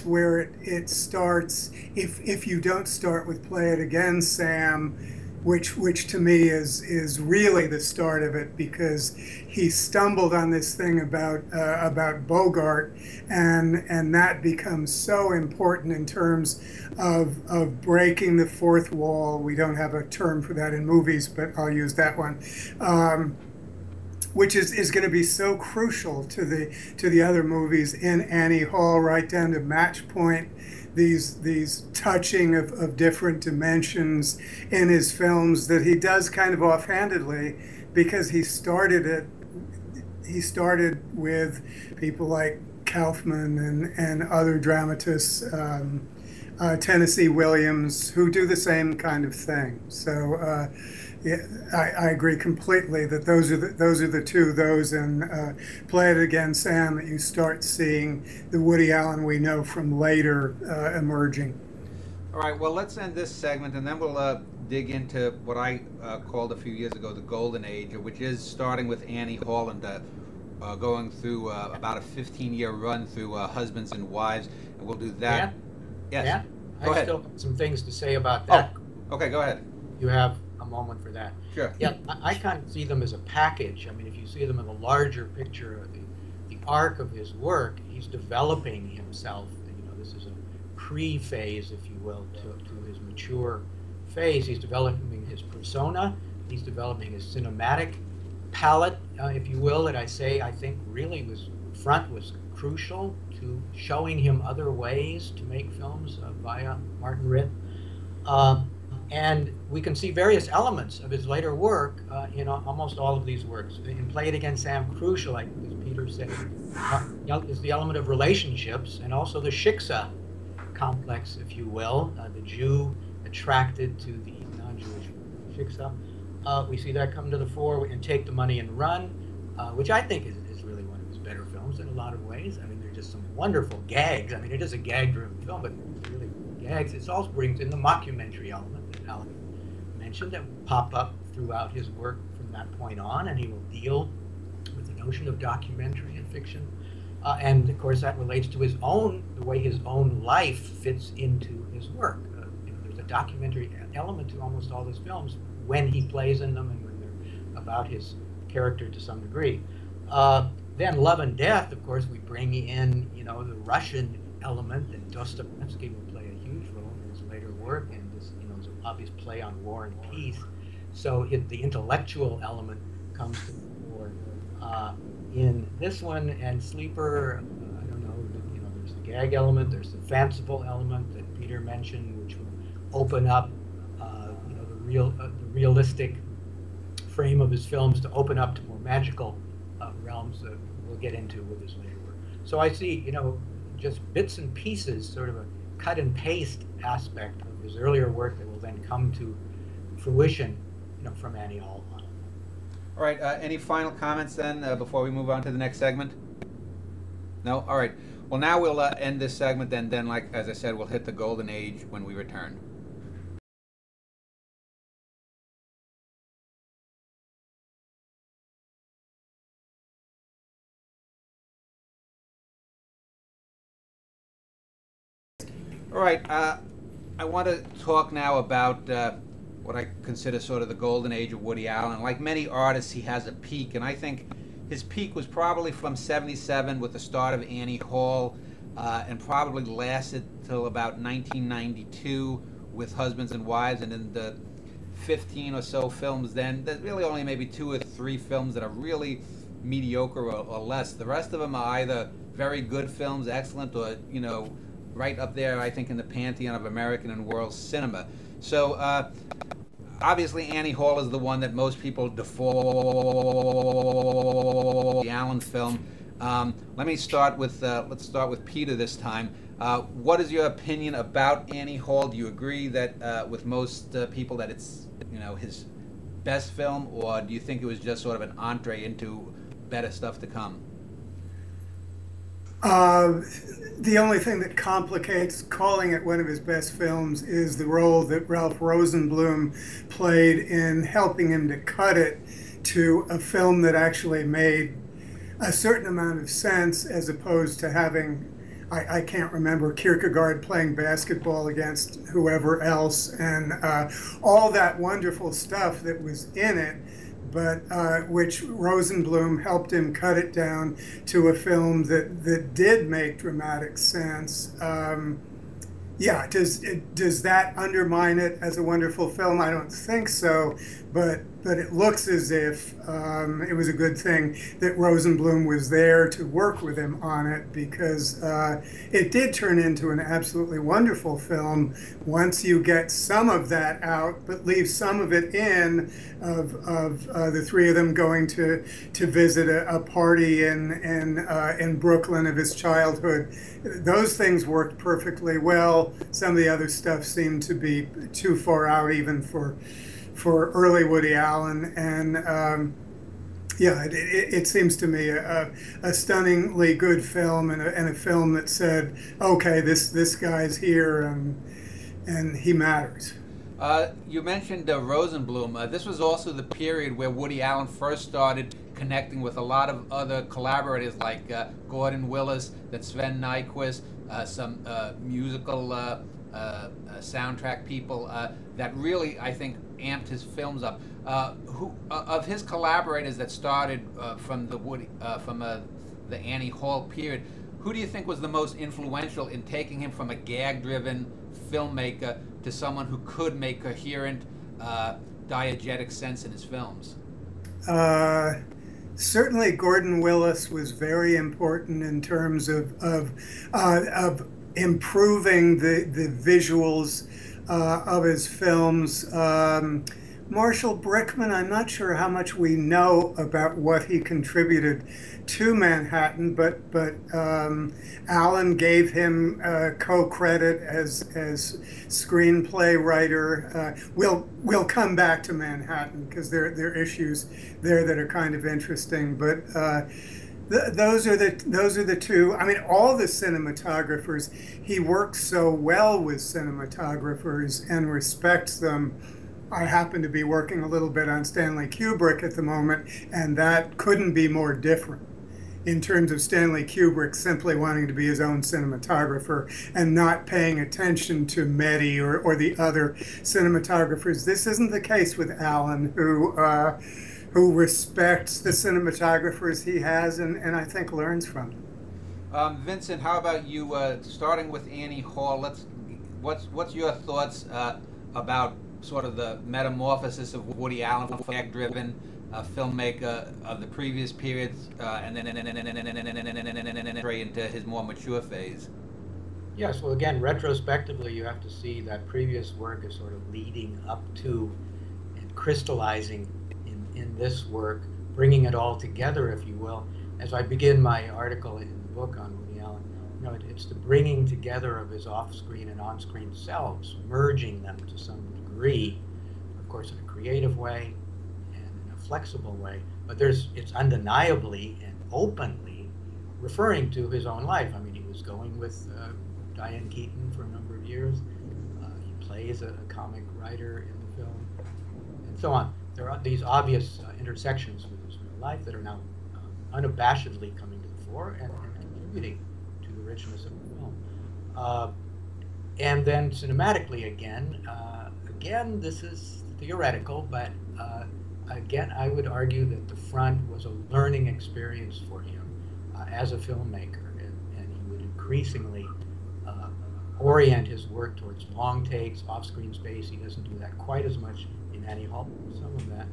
where it starts. If you don't start with Play It Again, Sam, which to me is really the start of it, because he stumbled on this thing about Bogart, and that becomes so important in terms of breaking the fourth wall. We don't have a term for that in movies, but I'll use that one. Which is going to be so crucial to the other movies in Annie Hall, right down to Match Point. These touching of different dimensions in his films that he does kind of offhandedly, because he started with people like Kaufman and other dramatists, Tennessee Williams, who do the same kind of thing. So. Yeah, I agree completely that those are the two, those and Play It Again, Sam, that you start seeing the Woody Allen we know from later emerging. All right, well, let's end this segment, and then we'll dig into what I called a few years ago the Golden Age, which is starting with Annie Hall and going through about a 15-year run through Husbands and Wives, and we'll do that. Yeah? Yes. Yeah? Go ahead. Still have some things to say about that. Oh, okay, go ahead. You have a moment for that. Sure. Yeah, I kind of see them as a package. I mean, if you see them in the larger picture of the arc of his work, he's developing himself. You know, this is a pre-phase, if you will, to his mature phase. He's developing his persona. He's developing his cinematic palette, if you will, that I think really was crucial to showing him other ways to make films via Martin Ritt. And we can see various elements of his later work in almost all of these works. In Play It Again, Sam, crucial, like as Peter said, is the element of relationships and also the shiksa complex, if you will, the Jew attracted to the non-Jewish shiksa. We see that come to the fore in Take the Money and Run, which I think is really one of his better films in a lot of ways. I mean, there's just some wonderful gags. I mean, it is a gag-driven film, but really gags. It also brings in the mockumentary element that Alan mentioned that will pop up throughout his work from that point on, and he will deal with the notion of documentary and fiction. And of course, that relates to the way his own life fits into his work. There's a documentary element to almost all his films when he plays in them and when they're about his character to some degree. Then Love and Death, of course, we bring in, the Russian element, and Dostoevsky will play a huge role in his later work, and this, is an obvious play on war and peace. So the intellectual element comes to the fore in this one. And Sleeper, I don't know, there's the gag element, there's the fanciful element that Peter mentioned, which will open up, the realistic frame of his films to open up to more magical realms that we'll get into with his later work. So I see, just bits and pieces, sort of a cut and paste aspect of his earlier work that will then come to fruition, from Annie Hall on. All right, any final comments then before we move on to the next segment? No? All right. Well, now we'll end this segment, then like as I said, we'll hit the golden age when we return. All right, I want to talk now about what I consider sort of the golden age of Woody Allen. Like many artists, he has a peak, and I think his peak was probably from '77 with the start of Annie Hall, and probably lasted till about 1992 with Husbands and Wives, and in the 15 or so films then, there's really only maybe 2 or 3 films that are really mediocre or less. The rest of them are either very good films, excellent, or, right up there, I think, in the pantheon of American and world cinema. So, obviously, Annie Hall is the one that most people default the Allen film. Let's start with Peter this time. What is your opinion about Annie Hall? Do you agree that with most people that it's his best film, or do you think it was just sort of an entree into better stuff to come? The only thing that complicates calling it one of his best films is the role that Ralph Rosenblum played in helping him to cut it to a film that actually made a certain amount of sense, as opposed to having, I can't remember, Kierkegaard playing basketball against whoever else, and all that wonderful stuff that was in it, but which Rosenblum helped him cut it down to a film that did make dramatic sense. Does that undermine it as a wonderful film? I don't think so, but it looks as if it was a good thing that Rosenblum was there to work with him on it, because it did turn into an absolutely wonderful film once you get some of that out, but leave some of it in, of the three of them going to visit a party in Brooklyn of his childhood. Those things worked perfectly well. Some of the other stuff seemed to be too far out even for early Woody Allen, and it seems to me a stunningly good film, and a film that said, okay, this guy's here, and he matters. You mentioned Rosenblum. This was also the period where Woody Allen first started connecting with a lot of other collaborators like Gordon Willis, that Sven Nykvist, some musical soundtrack people that really, I think, amped his films up. Who of his collaborators that started from the Annie Hall period. Who do you think was the most influential in taking him from a gag-driven filmmaker to someone who could make coherent, diegetic sense in his films? Certainly, Gordon Willis was very important in terms of improving the visuals of his films. Marshall Brickman, I'm not sure how much we know about what he contributed to Manhattan, but Allen gave him co-credit as screenplay writer. We'll come back to Manhattan because there are issues there that are kind of interesting, but those are the two. I mean, all the cinematographers, he works so well with cinematographers and respects them. I happen to be working a little bit on Stanley Kubrick at the moment, and that couldn't be more different in terms of Stanley Kubrick simply wanting to be his own cinematographer and not paying attention to Mehdi or the other cinematographers. This isn't the case with Allen, who respects the cinematographers he has and I think learns from them. Vincent, how about you? Starting with Annie Hall, what's your thoughts about sort of the metamorphosis of Woody Allen, gag-driven filmmaker of the previous periods, and then into his more mature phase? Yes, well, again, retrospectively, you have to see that previous work as sort of leading up to and crystallizing in this work, bringing it all together, if you will. As I begin my article in the book on Woody Allen, it's the bringing together of his off-screen and on-screen selves, merging them to some degree, of course, in a creative way and in a flexible way, but it's undeniably and openly referring to his own life. I mean, he was going with Diane Keaton for a number of years. He plays a comic writer in the film, and so on. There are these obvious intersections with his real life that are now unabashedly coming to the fore and contributing to the richness of the film. And then cinematically, again, this is theoretical, but again, I would argue that the front was a learning experience for him as a filmmaker, and he would increasingly orient his work towards long takes, off-screen space. He doesn't do that quite as much in Annie Hall, some of that.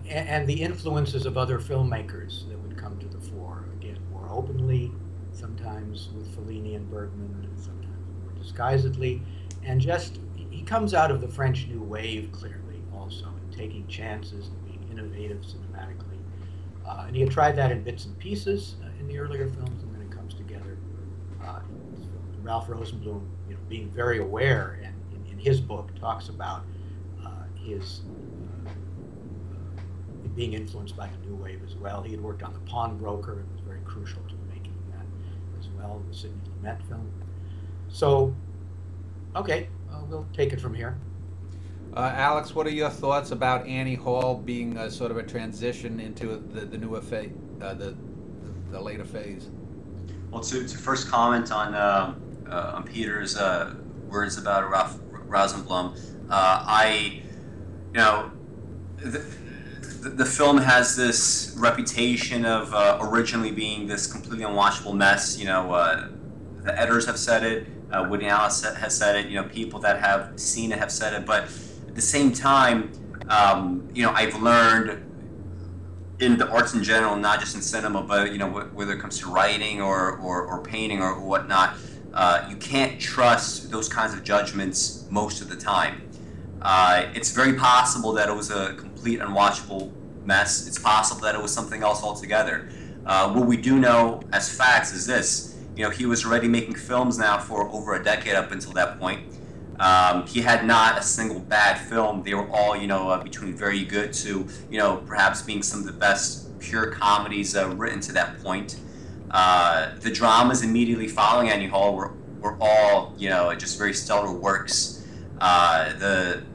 And the influences of other filmmakers that would come to the fore, again, more openly, sometimes with Fellini and Bergman, and sometimes more disguisedly. And just, he comes out of the French New Wave, clearly, also, in taking chances and being innovative cinematically. And he had tried that in bits and pieces in the earlier films, and then it comes together. Ralph Rosenblum, being very aware, and in his book talks about his being influenced by the New Wave as well. He had worked on The Pawnbroker and was very crucial to making that as well, the Sidney Lumet film. So, okay, we'll take it from here. Alex, what are your thoughts about Annie Hall being sort of a transition into the newer phase, the later phase? Well, to first comment on Peter's words about Ralph Rosenblum, the film has this reputation of originally being this completely unwatchable mess. The editors have said it, Woody Allen has said it, people that have seen it have said it, but at the same time, I've learned in the arts in general, not just in cinema, but whether it comes to writing or painting or whatnot, you can't trust those kinds of judgments most of the time. It's very possible that it was a complete unwatchable mess. It's possible that it was something else altogether. What we do know as facts is this: he was already making films now for over a decade up until that point. He had not a single bad film. They were all, between very good to, perhaps being some of the best pure comedies written to that point. The dramas immediately following Annie Hall were all, just very stellar works.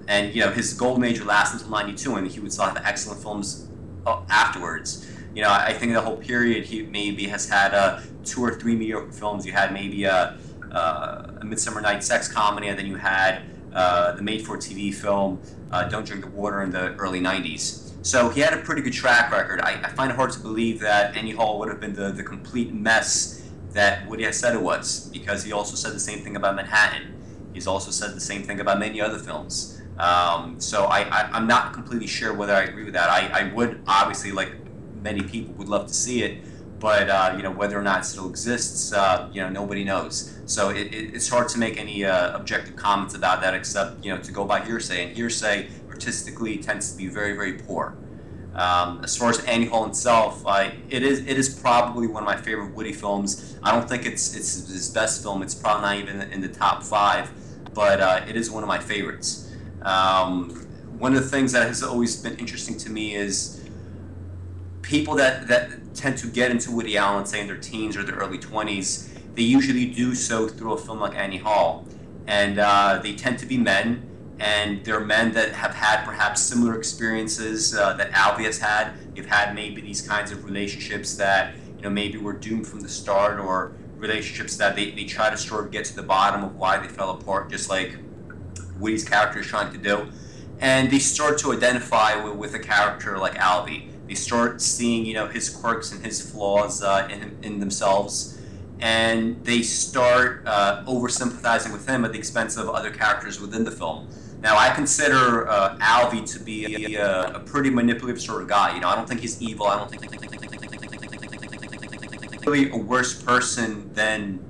His golden age would last until '92, and he would still have excellent films afterwards. I think the whole period he maybe has had 2 or 3 mediocre films. You had maybe a Midsummer Night's Sex comedy, and then you had the made-for-TV film Don't Drink the Water in the early '90s. So he had a pretty good track record. I find it hard to believe that Annie Hall would have been the complete mess that Woody has said it was, because he also said the same thing about Manhattan. He's also said the same thing about many other films. So I'm not completely sure whether I agree with that. I would, obviously, like many people, would love to see it, but whether or not it still exists, nobody knows. So it's hard to make any objective comments about that, except to go by hearsay, and hearsay artistically tends to be very, very poor. As far as Annie Hall itself, it is probably one of my favorite Woody films. I don't think it's his best film. It's probably not even in the top 5, but it is one of my favorites. One of the things that has always been interesting to me is people that tend to get into Woody Allen, say in their teens or their early 20s, they usually do so through a film like Annie Hall. And they tend to be men, and they're men that have had perhaps similar experiences that Alvy has had. They've had maybe these kinds of relationships that maybe were doomed from the start, or relationships that they try to sort of get to the bottom of why they fell apart, just like Woody's character is trying to do. And they start to identify with a character like Alvy. They start seeing his quirks and his flaws in themselves, and they start over-sympathizing with him at the expense of other characters within the film. Now, I consider Alvy to be a pretty manipulative sort of guy. I don't think he's evil. I don't think really a worse person than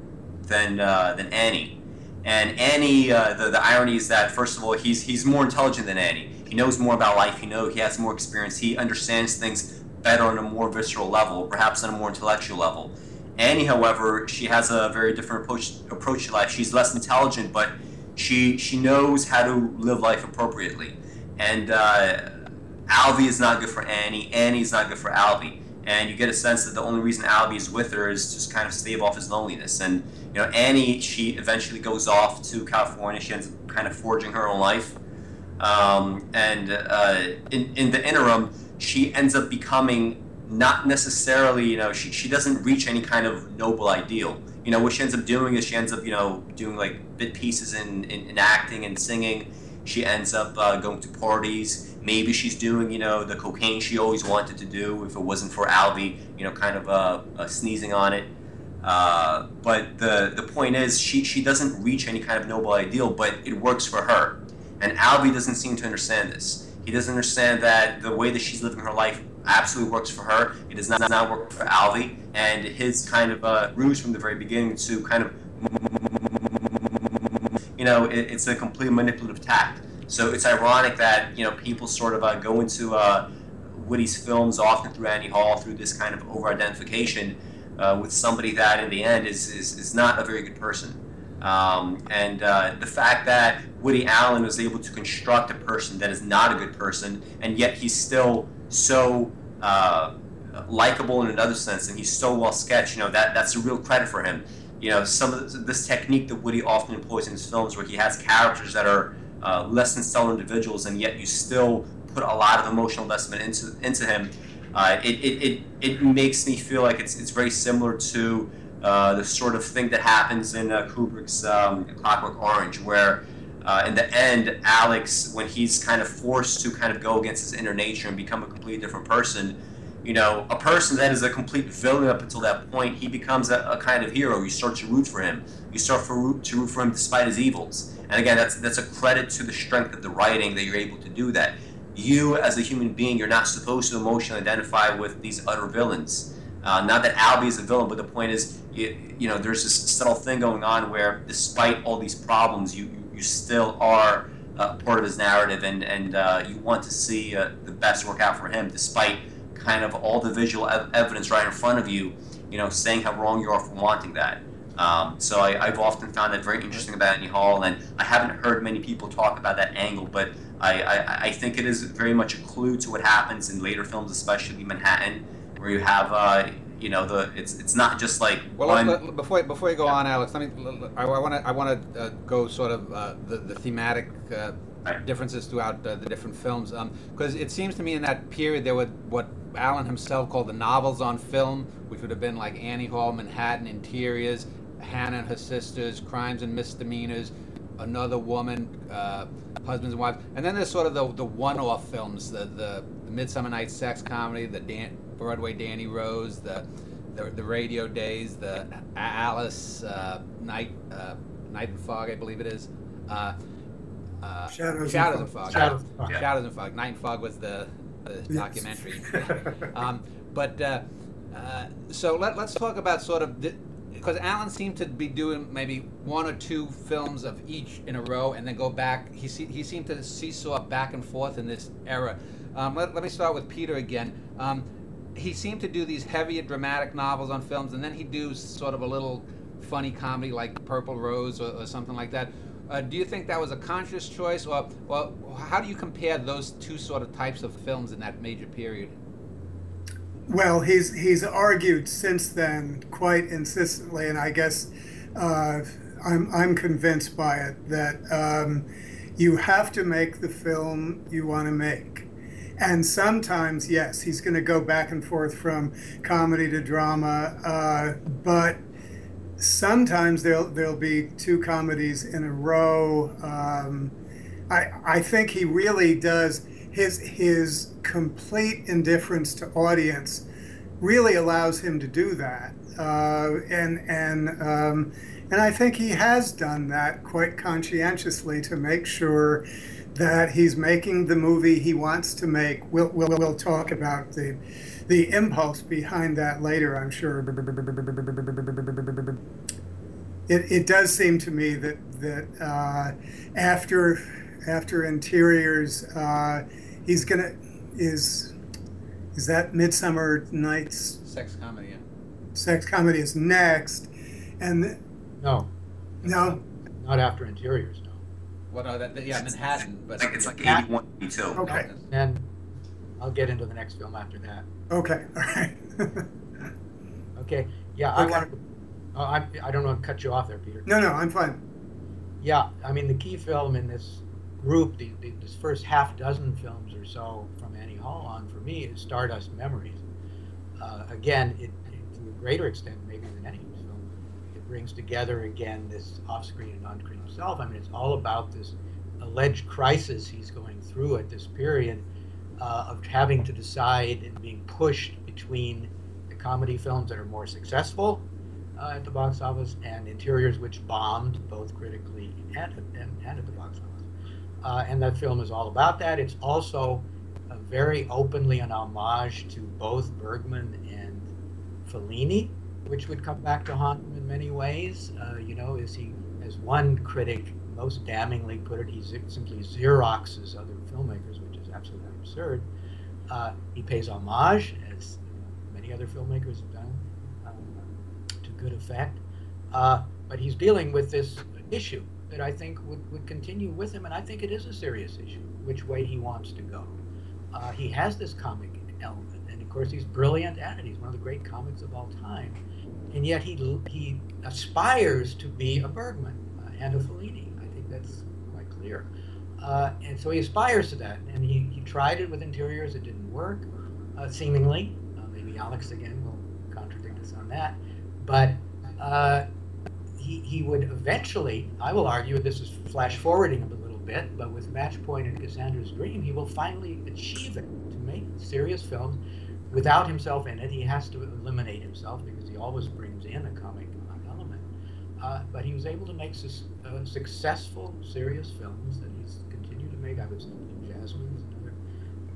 Annie. And Annie, the irony is that, first of all, he's more intelligent than Annie. He knows more about life. He has more experience. He understands things better on a more visceral level, perhaps on a more intellectual level. Annie, however, she has a very different approach to life. She's less intelligent, but she knows how to live life appropriately. And Alvy is not good for Annie. Annie is not good for Alvy. And you get a sense that the only reason Alvy is with her is just kind of stave off his loneliness. And Annie, she eventually goes off to California. She ends up kind of forging her own life. In the interim, she ends up becoming not necessarily, she doesn't reach any kind of noble ideal. What she ends up doing is she ends up, doing like bit pieces in acting and singing. She ends up going to parties. Maybe she's doing, the cocaine she always wanted to do if it wasn't for Alvy, kind of sneezing on it. But the point is, she doesn't reach any kind of noble ideal, but it works for her. And Alvy doesn't seem to understand this. He doesn't understand that the way that she's living her life absolutely works for her. It does not work for Alvy. And his kind of ruse from the very beginning to kind of, it's a complete manipulative tact. So it's ironic that, people sort of go into Woody's films often through Annie Hall, through this kind of over-identification with somebody that in the end is not a very good person. And the fact that Woody Allen was able to construct a person that is not a good person, and yet he's still so likable in another sense, and he's so well sketched, that's a real credit for him. Some of this technique that Woody often employs in his films, where he has characters that are less than stellar individuals, and yet you still put a lot of emotional investment into him. It makes me feel like it's very similar to the sort of thing that happens in Kubrick's Clockwork Orange, where in the end, Alex, when he's kind of forced to kind of go against his inner nature and become a completely different person, a person that is a complete villain up until that point, he becomes a kind of hero. You start to root for him. You start to root for him despite his evils. And again, that's a credit to the strength of the writing that you're able to do that. You, as a human being, you're not supposed to emotionally identify with these utter villains. Not that Alvy is a villain, but the point is, there's this subtle thing going on where, despite all these problems, you still are part of his narrative, and you want to see the best work out for him, despite kind of all the visual evidence right in front of you, saying how wrong you are for wanting that. So I've often found that very interesting about Annie Hall, and I haven't heard many people talk about that angle, but I think it is very much a clue to what happens in later films, especially Manhattan, where you have it's not just like before you go on, Alex, I want to go sort of the thematic differences throughout the different films, because it seems to me in that period there were what Allen himself called the novels on film, which would have been like Annie Hall, Manhattan Interiors, Hannah and Her Sisters, Crimes and Misdemeanors, Another Woman, Husbands and Wives, and then there's sort of the one-off films, the Midsummer Night's Sex Comedy, the Broadway Danny Rose, the Radio Days, the Alice Night and Fog, I believe it is. Shadows and Fog. Shadows Shadows and Fog. Night and Fog was the documentary. So let's talk about sort of because Alan seemed to be doing maybe one or two films of each in a row and then go back. He seemed to seesaw back and forth in this era. Let me start with Peter again. He seemed to do these heavier dramatic novels on films, and then he'd do sort of a little funny comedy like Purple Rose or something like that. Do you think that was a conscious choice, or how do you compare those two sort of types of films in that major period? Well, he's argued since then quite insistently, and I guess I'm convinced by it that you have to make the film you want to make. And sometimes, yes, he's going to go back and forth from comedy to drama, but sometimes there'll be two comedies in a row. I think he really does. His complete indifference to audience really allows him to do that, and I think he has done that quite conscientiously to make sure that he's making the movie he wants to make. We'll talk about the impulse behind that later, I'm sure. It does seem to me that after Interiors, he's gonna is that Midsummer Night's Sex Comedy. Yeah. Sex Comedy is next, and No, no, not after Interiors. No. Well, no, Manhattan, but It's like 81, 82. okay, And I'll get into the next film after that. okay, all right. Okay. Yeah, Okay. I don't want to cut you off there, Peter. No, I'm fine. Yeah, I mean the key film in this group, this first half dozen films or so from Annie Hall on, for me, is Stardust Memories. Again, it to a greater extent maybe than any film, it brings together again this off-screen and on-screen self. I mean, it's all about this alleged crisis he's going through at this period of having to decide and being pushed between the comedy films that are more successful at the box office and Interiors, which bombed both critically and at the box office. And that film is all about that. It's also very openly an homage to both Bergman and Fellini, which would come back to haunt him in many ways. As one critic most damningly put it, he simply Xeroxes other filmmakers, which is absolutely absurd. He pays homage, as many other filmmakers have done, to good effect. But he's dealing with this issue that I think would continue with him, and I think it is a serious issue, which way he wants to go. He has this comic element, and of course he's brilliant at it. He's one of the great comics of all time, and yet he aspires to be a Bergman and a Fellini. I think that's quite clear. And so he aspires to that, and he tried it with Interiors. It didn't work, seemingly. Maybe Alex again will contradict us on that, but he would eventually, I will argue, this is flash forwarding a little bit, but with Match Point and Cassandra's Dream, he will finally achieve it, to make serious films without himself in it. He has to eliminate himself because he always brings in a comic element. But he was able to make successful, serious films that he's continued to make. I would say Jasmine is another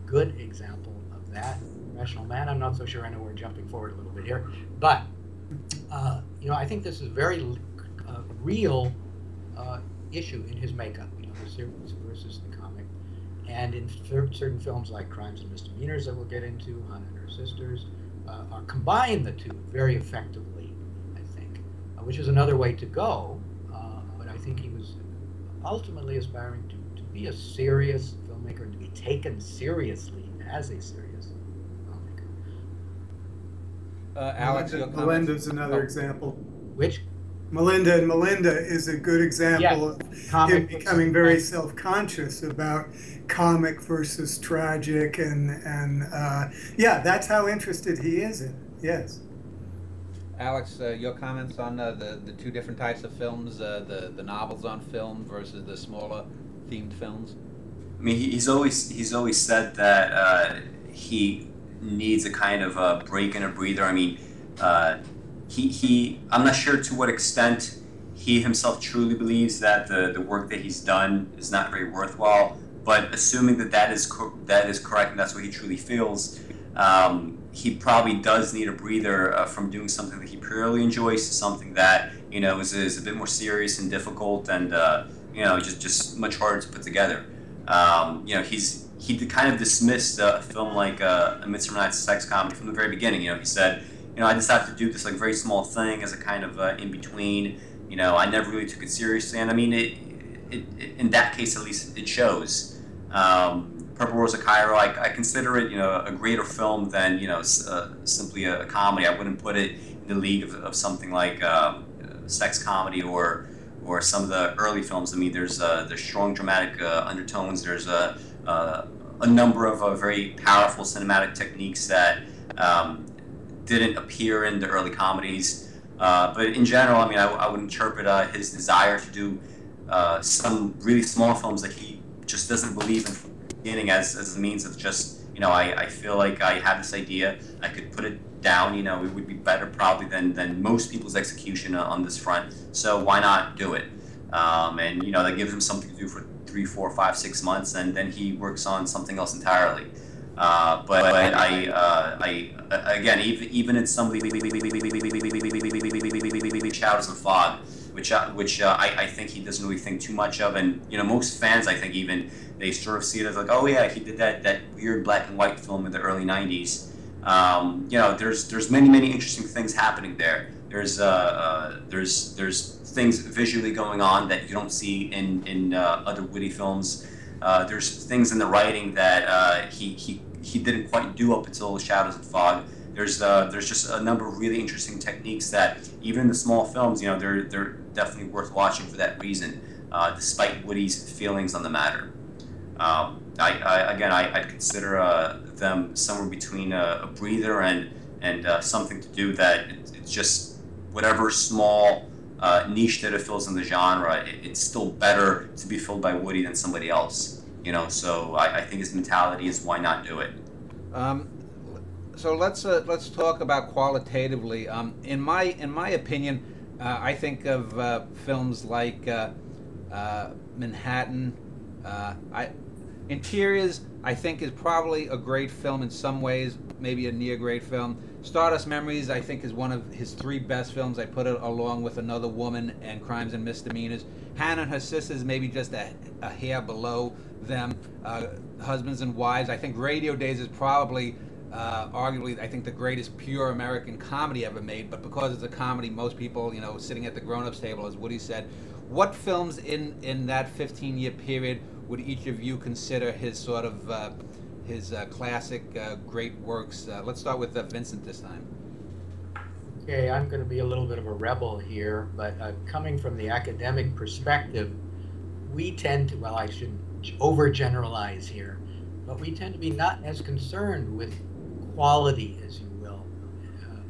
good example of that. Professional Man, I'm not so sure. I know we're jumping forward a little bit here, but I think this is a very real issue in his makeup, the series versus the comic. And in certain films like Crimes and Misdemeanors that we'll get into, Hannah and Her Sisters, combine the two very effectively, I think, which is another way to go. But I think he was ultimately aspiring to be a serious filmmaker and to be taken seriously as a serious filmmaker. Alex, Melinda's another example. Which? Melinda and Melinda is a good example of him becoming very self-conscious about comic versus tragic, and that's how interested he is in it. Yes. Alex, your comments on the two different types of films, the novels on film versus the smaller themed films? I mean, he's always said that he needs a kind of a break and a breather. I mean, I'm not sure to what extent he himself truly believes that the work that he's done is not very worthwhile. But assuming that is correct and that's what he truly feels, he probably does need a breather from doing something that he purely enjoys to something that is a bit more serious and difficult and just much harder to put together. He kind of dismissed a film like A Midsummer Night's Sex Comedy from the very beginning. He said, I just have to do this like very small thing as a kind of in between. I never really took it seriously, and I mean it in that case at least it shows. Purple Rose of Cairo, I consider it a greater film than simply a comedy. I wouldn't put it in the league of something like sex comedy or some of the early films. I mean, there's strong dramatic undertones. There's a number of very powerful cinematic techniques that didn't appear in the early comedies. But in general, I mean, I would interpret his desire to do some really small films that he just doesn't believe in from the beginning as a means of just, I feel like I have this idea, I could put it down, it would be better probably than most people's execution on this front, so why not do it? And, that gives him something to do for 3, 4, 5, 6 months, and then he works on something else entirely. But I again, even in some of the Shadows and Fog, which I think he doesn't really think too much of, and most fans, I think, even they sort of see it as like, oh yeah, he did that weird black and white film in the early '90s. There's many interesting things happening there. There's things visually going on that you don't see in other Woody films. There's things in the writing that he didn't quite do up until Shadows and Fog. There's just a number of really interesting techniques that even in the small films, they're definitely worth watching for that reason, despite Woody's feelings on the matter. I'd consider them somewhere between a breather and something to do that it's just whatever small niche that it fills in the genre, it's still better to be filled by Woody than somebody else. So I think his mentality is why not do it. So let's talk about qualitatively. In my opinion, I think of films like Manhattan. Interiors, I think, is probably a great film in some ways, maybe a near great film. Stardust Memories, I think, is one of his 3 best films. I put it along with Another Woman and Crimes and Misdemeanors. Hannah and Her Sisters, maybe just a hair below them. Husbands and Wives, I think Radio Days is probably arguably, I think, the greatest pure American comedy ever made, but because it's a comedy, most people, sitting at the grown-ups table, as Woody said. What films in that 15-year period would each of you consider his sort of his classic great works? Let's start with Vincent this time. Okay, I'm going to be a little bit of a rebel here, but coming from the academic perspective, we tend to, well, I shouldn't overgeneralize here, but we tend to be not as concerned with quality, as you will,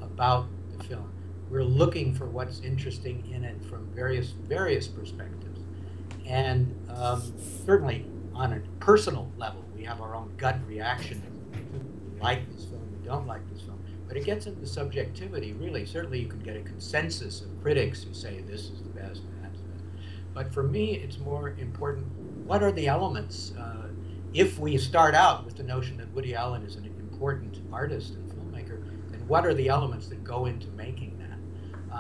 about the film. We're looking for what's interesting in it from various perspectives. And certainly on a personal level, we have our own gut reaction. We like this film, we don't like this film. But it gets into subjectivity, really. Certainly you can get a consensus of critics who say this is the best and that's the best. But for me, it's more important, what are the elements? If we start out with the notion that Woody Allen is an important artist and filmmaker, then what are the elements that go into making that?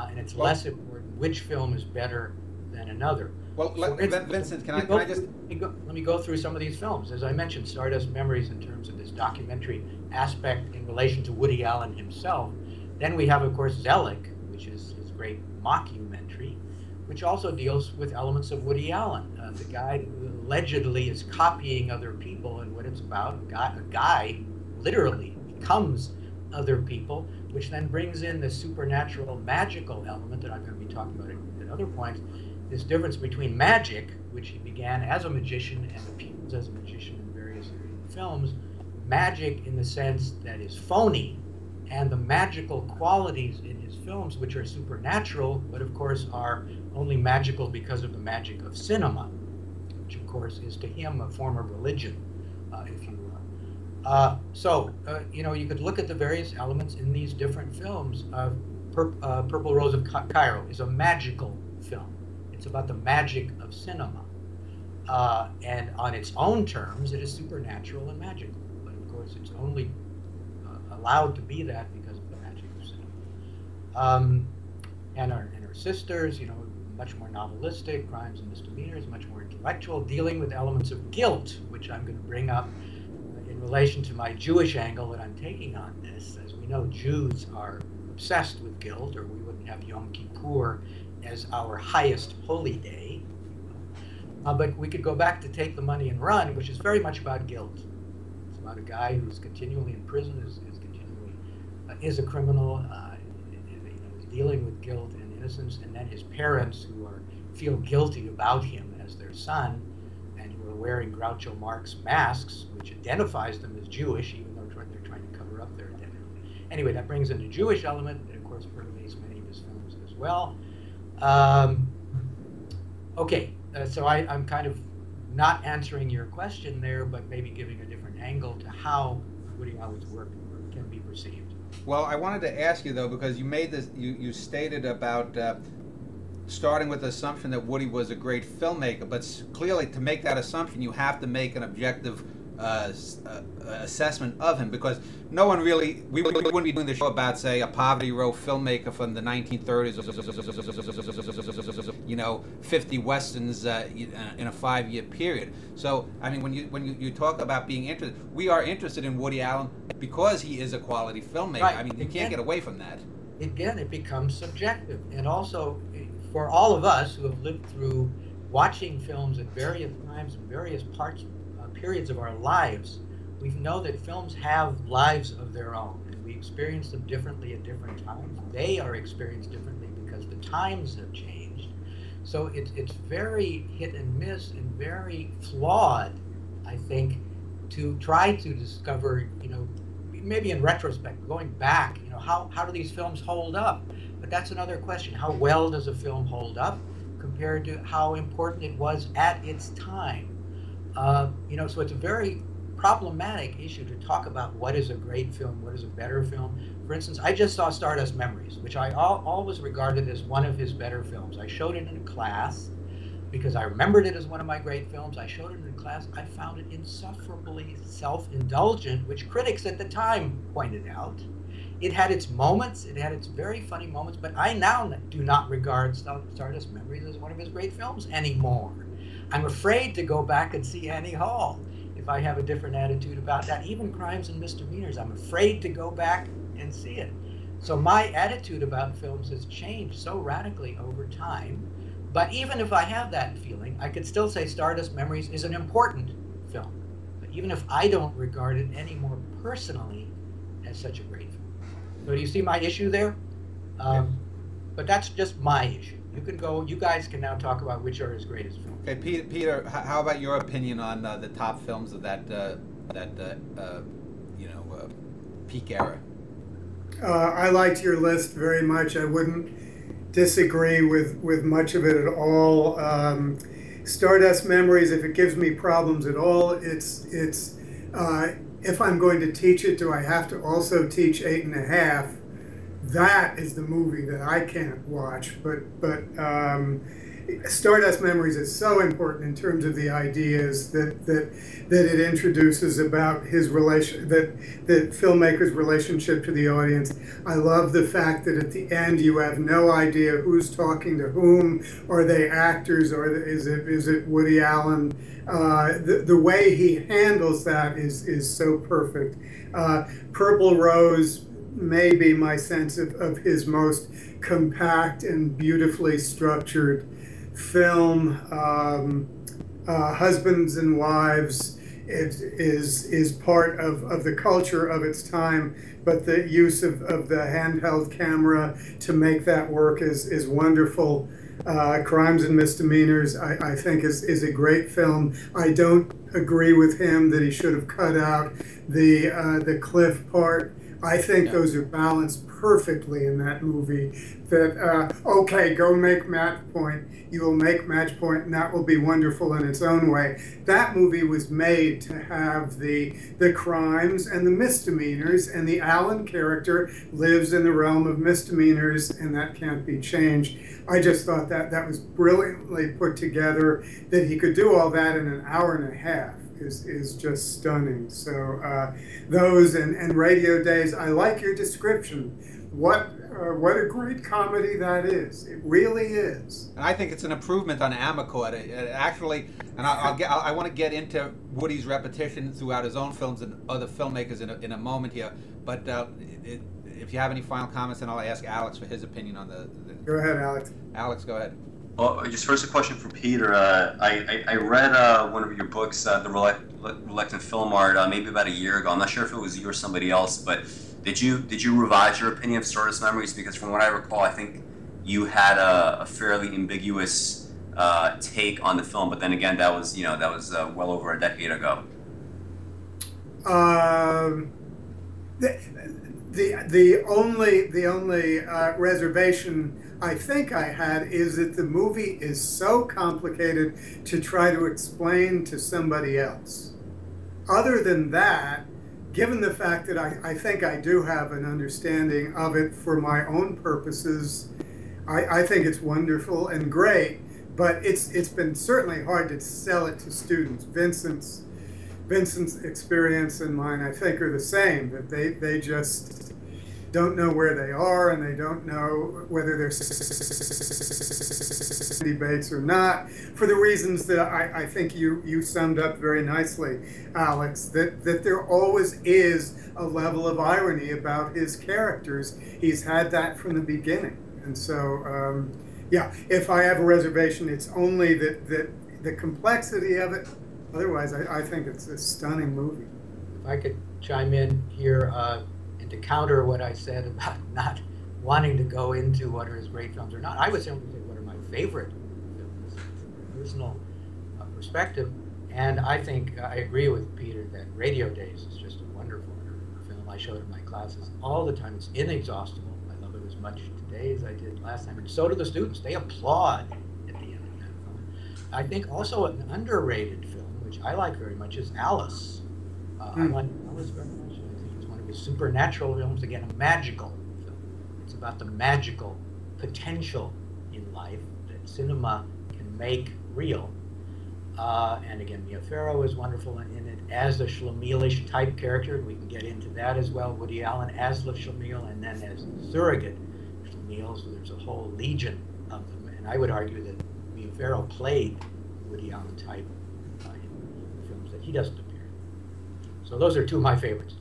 And it's less important which film is better than another. Well, Vincent, can I just... Let me go through some of these films. As I mentioned, Stardust Memories in terms of this documentary aspect in relation to Woody Allen himself. Then we have, of course, Zelig, which is his great mockumentary, which also deals with elements of Woody Allen. The guy who allegedly is copying other people, and what it's about, a guy literally becomes other people, which then brings in the supernatural, magical element that I'm going to be talking about at other points. This difference between magic, which he began as a magician and appears as a magician in various films, magic in the sense that is phony and the magical qualities in his films, which are supernatural, but of course are only magical because of the magic of cinema, which of course is to him a form of religion, if you will. You could look at the various elements in these different films. Purple Rose of Cairo is a magical film. It's about the magic of cinema. And on its own terms, it is supernatural and magical. But of course, it's only allowed to be that because of the magic of cinema. And her sisters, much more novelistic, Crimes and Misdemeanors, much more intellectual, dealing with elements of guilt, which I'm going to bring up in relation to my Jewish angle that I'm taking on this. As we know, Jews are obsessed with guilt, or we wouldn't have Yom Kippur as our highest holy day. But we could go back to Take the Money and Run, which is very much about guilt. It's about a guy who's continually in prison, is a criminal, is dealing with guilt and innocence, and then his parents who feel guilty about him as their son, and who are wearing Groucho Marx masks, which identifies them as Jewish, even though they're trying to cover up their identity. Anyway, that brings in the Jewish element, and of course permeates many of his films as well. So I'm kind of not answering your question there, but maybe giving a different angle to how Woody Allen's work can be perceived. Well, I wanted to ask you though, because you made this, you stated about starting with the assumption that Woody was a great filmmaker, but clearly to make that assumption, you have to make an objective assessment of him, because no one really, we wouldn't be doing the show about, say, a Poverty Row filmmaker from the 1930s, 50 westerns in a 5-year period. So, I mean, when you talk about being interested, we are interested in Woody Allen because he is a quality filmmaker. Right. I mean, you can't get away from that. Again, it becomes subjective, and also for all of us who have lived through watching films at various times and various periods of our lives, we know that films have lives of their own, and we experience them differently at different times. They are experienced differently because the times have changed. So it's very hit and miss and very flawed, I think, to try to discover, maybe in retrospect, going back, how do these films hold up? But that's another question. How well does a film hold up compared to how important it was at its time? So it's a very problematic issue to talk about what is a great film, what is a better film. For instance, I just saw Stardust Memories, which I always regarded as one of his better films. I showed it in a class because I remembered it as one of my great films. I showed it in a class. I found it insufferably self-indulgent, which critics at the time pointed out. It had its moments, it had its very funny moments, but I now do not regard Stardust Memories as one of his great films anymore. I'm afraid to go back and see Annie Hall if I have a different attitude about that. Even Crimes and Misdemeanors, I'm afraid to go back and see it. So my attitude about films has changed so radically over time. But even if I have that feeling, I could still say Stardust Memories is an important film. But even if I don't regard it any more personally as such a great film. So do you see my issue there? Yes. But that's just my issue. You guys can now talk about which are his greatest films. Okay, Peter, how about your opinion on the top films of that peak era? I liked your list very much. I wouldn't disagree with much of it at all. Stardust Memories, if it gives me problems at all, it's if I'm going to teach it, do I have to also teach 8½? That is the movie that I can't watch, but Stardust Memories is so important in terms of the ideas that it introduces about his relation, that filmmaker's relationship to the audience. I love the fact that at the end you have no idea who's talking to whom. Are they actors, or is it Woody Allen? The way he handles that is so perfect. Purple Rose may be my sense of his most compact and beautifully structured film. Husbands and Wives is part of the culture of its time, but the use of the handheld camera to make that work is wonderful. Crimes and Misdemeanors, I think, is a great film. I don't agree with him that he should have cut out the cliff part. I think Yeah. those are balanced perfectly in that movie. That okay, go make Match Point. You will make Match Point, and that will be wonderful in its own way. That movie was made to have the crimes and the misdemeanors, and the Alan character lives in the realm of misdemeanors, and that can't be changed. I just thought that that was brilliantly put together. That he could do all that in an hour and a half is just stunning. So those and Radio Days. I like your description. What a great comedy that is. It really is. And I think it's an improvement on Amarcord. It actually, and I want to get into Woody's repetition throughout his own films and other filmmakers in a moment here. But if you have any final comments, then I'll ask Alex for his opinion on the. Go ahead, Alex. Alex, go ahead. Well, just first a question for Peter. I read one of your books, The Reluctant Film Art, maybe about a year ago. I'm not sure if it was you or somebody else, but did you revise your opinion of Stardust Memories? Because from what I recall, I think you had a fairly ambiguous take on the film, but then again, that was well over a decade ago. The only reservation I think I had is that the movie is so complicated to try to explain to somebody else. Other than that, given the fact that I think I do have an understanding of it for my own purposes, I think it's wonderful and great, but it's been certainly hard to sell it to students. Vincent's experience and mine, I think, are the same, that they just don't know where they are, and they don't know whether there's debates or not, for the reasons that I think you summed up very nicely, Alex, that there always is a level of irony about his characters. He's had that from the beginning. And so, yeah, if I have a reservation, it's only that the complexity of it. Otherwise, I think it's a stunning movie. If I could chime in here, and to counter what I said about not wanting to go into what are his great films or not, I would simply say what are my favorite films from a personal perspective. And I think I agree with Peter that Radio Days is just a wonderful film. I show it in my classes all the time. It's inexhaustible. I love it as much today as I did last time. And so do the students. They applaud at the end of that film. I think also an underrated film, which I like very much, is Alice. I like Alice very much. Supernatural films, again, a magical film. It's about the magical potential in life that cinema can make real. And again, Mia Farrow is wonderful in it as the Schlemielish type character. We can get into that as well. Woody Allen as the Schlemiel, and then as surrogate Schlemiels. So there's a whole legion of them. And I would argue that Mia Farrow played Woody Allen type in films that he doesn't appear in. So those are two of my favorites.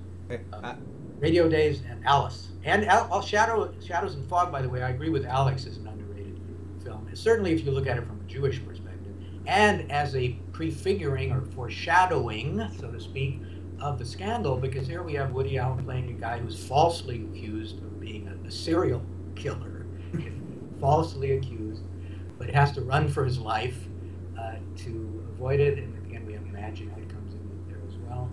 Radio Days and Alice. And Shadows and Fog, by the way, I agree with Alex, is an underrated film. Certainly if you look at it from a Jewish perspective, and as a prefiguring or foreshadowing, so to speak, of the scandal, because here we have Woody Allen playing a guy who's falsely accused of being a serial killer, falsely accused, but has to run for his life to avoid it. And again, we have magic that comes in there as well.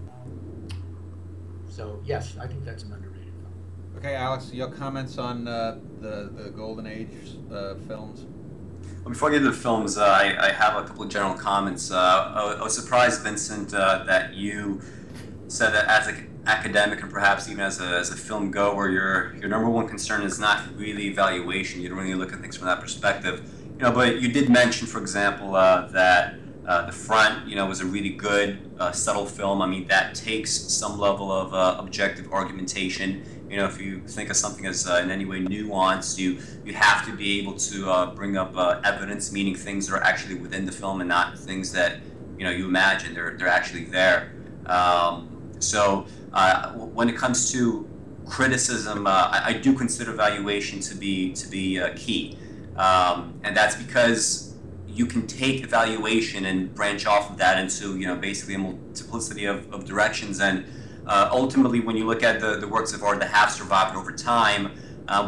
So yes, I think that's an underrated film. Okay, Alex, your comments on the Golden Age films? Well, before I get into the films, I have a couple of general comments. I was surprised, Vincent, that you said that as an academic and perhaps even as a film goer, your number one concern is not really evaluation. You don't really look at things from that perspective. But you did mention, for example, that The Front, was a really good, subtle film. I mean, that takes some level of objective argumentation. If you think of something as in any way nuanced, you have to be able to bring up evidence, meaning things that are actually within the film and not things that you imagine. They're actually there. So when it comes to criticism, I do consider evaluation to be key, and that's because you can take evaluation and branch off of that into basically a multiplicity of directions. And ultimately, when you look at the works of art that have survived over time,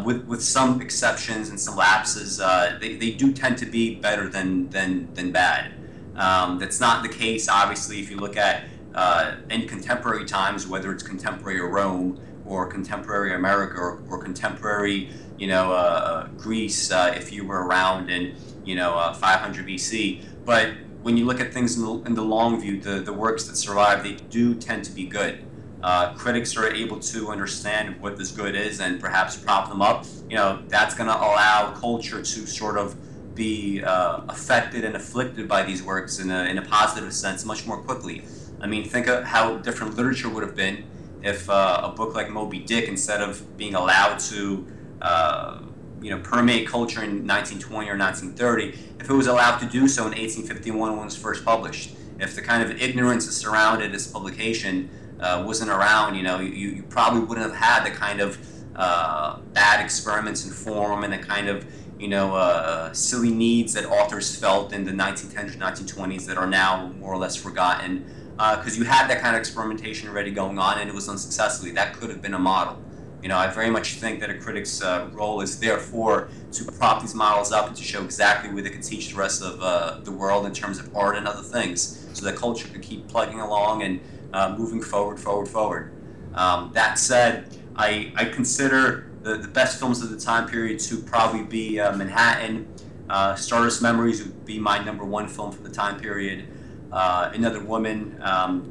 with some exceptions and some lapses, they do tend to be better than bad. That's not the case, obviously, if you look at in contemporary times, whether it's contemporary or Rome or contemporary America, or contemporary, Greece, if you were around in, 500 BC. But when you look at things in the long view, the works that survive, they do tend to be good. Critics are able to understand what this good is and perhaps prop them up. That's going to allow culture to sort of be affected and afflicted by these works in a positive sense much more quickly. I mean, think of how different literature would have been if a book like Moby Dick, instead of being allowed to permeate culture in 1920 or 1930, if it was allowed to do so in 1851 when it was first published. If the kind of ignorance that surrounded its publication wasn't around, you probably wouldn't have had the kind of bad experiments in form and the kind of silly needs that authors felt in the 1910s or 1920s that are now more or less forgotten, because you had that kind of experimentation already going on, and it was unsuccessfully. That could have been a model. I very much think that a critic's role is therefore to prop these models up and to show exactly where they can teach the rest of the world in terms of art and other things, so that culture could keep plugging along and moving forward. That said, I consider the best films of the time period to probably be Manhattan. Stardust Memories would be my #1 film from the time period. Another Woman,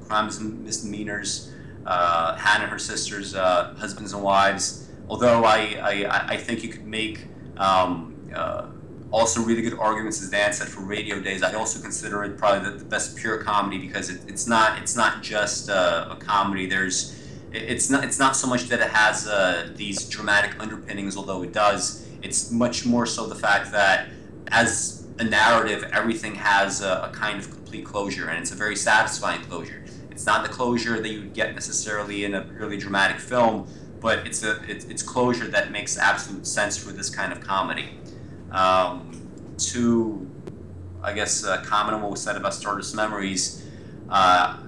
Crimes and Misdemeanors, Hannah and her sisters, Husbands and Wives. Although I think you could make also really good arguments, as Dan said, for Radio Days. I also consider it probably the best pure comedy, because it's not just a comedy. It's not so much that it has these dramatic underpinnings, although it does. It's much more so the fact that as a narrative, everything has a kind of complete closure, and it's a very satisfying closure. It's not the closure that you would get necessarily in a really dramatic film, but it's closure that makes absolute sense for this kind of comedy. To, I guess, comment on what was said about Stardust Memories, I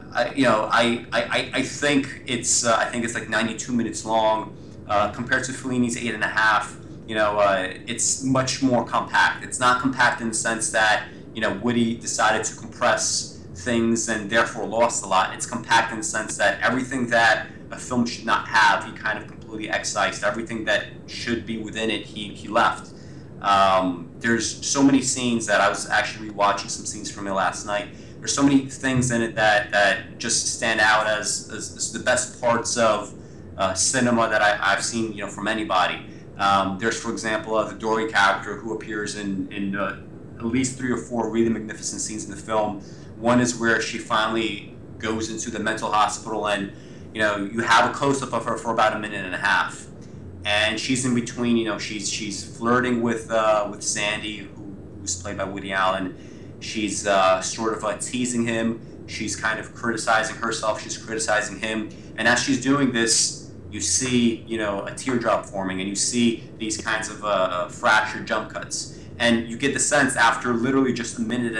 think it's like 92 minutes long, compared to Fellini's 8.5. It's much more compact. It's not compact in the sense that Woody decided to compress things and therefore lost a lot. It's compact in the sense that everything that a film should not have, he kind of completely excised. Everything that should be within it, he left. There's so many scenes that I was actually watching some scenes from it last night. There's so many things in it that just stand out as the best parts of cinema that I've seen, from anybody. There's, for example, the Dory character, who appears in at least 3 or 4 really magnificent scenes in the film. One is where she finally goes into the mental hospital, and you have a close-up of her for about 1.5 minutes, and she's in between. She's flirting with Sandy, who's played by Woody Allen. She's sort of teasing him. She's kind of criticizing herself. She's criticizing him, and as she's doing this, you see a teardrop forming, and you see these kinds of fractured jump cuts, and you get the sense after literally just 1.5 minutes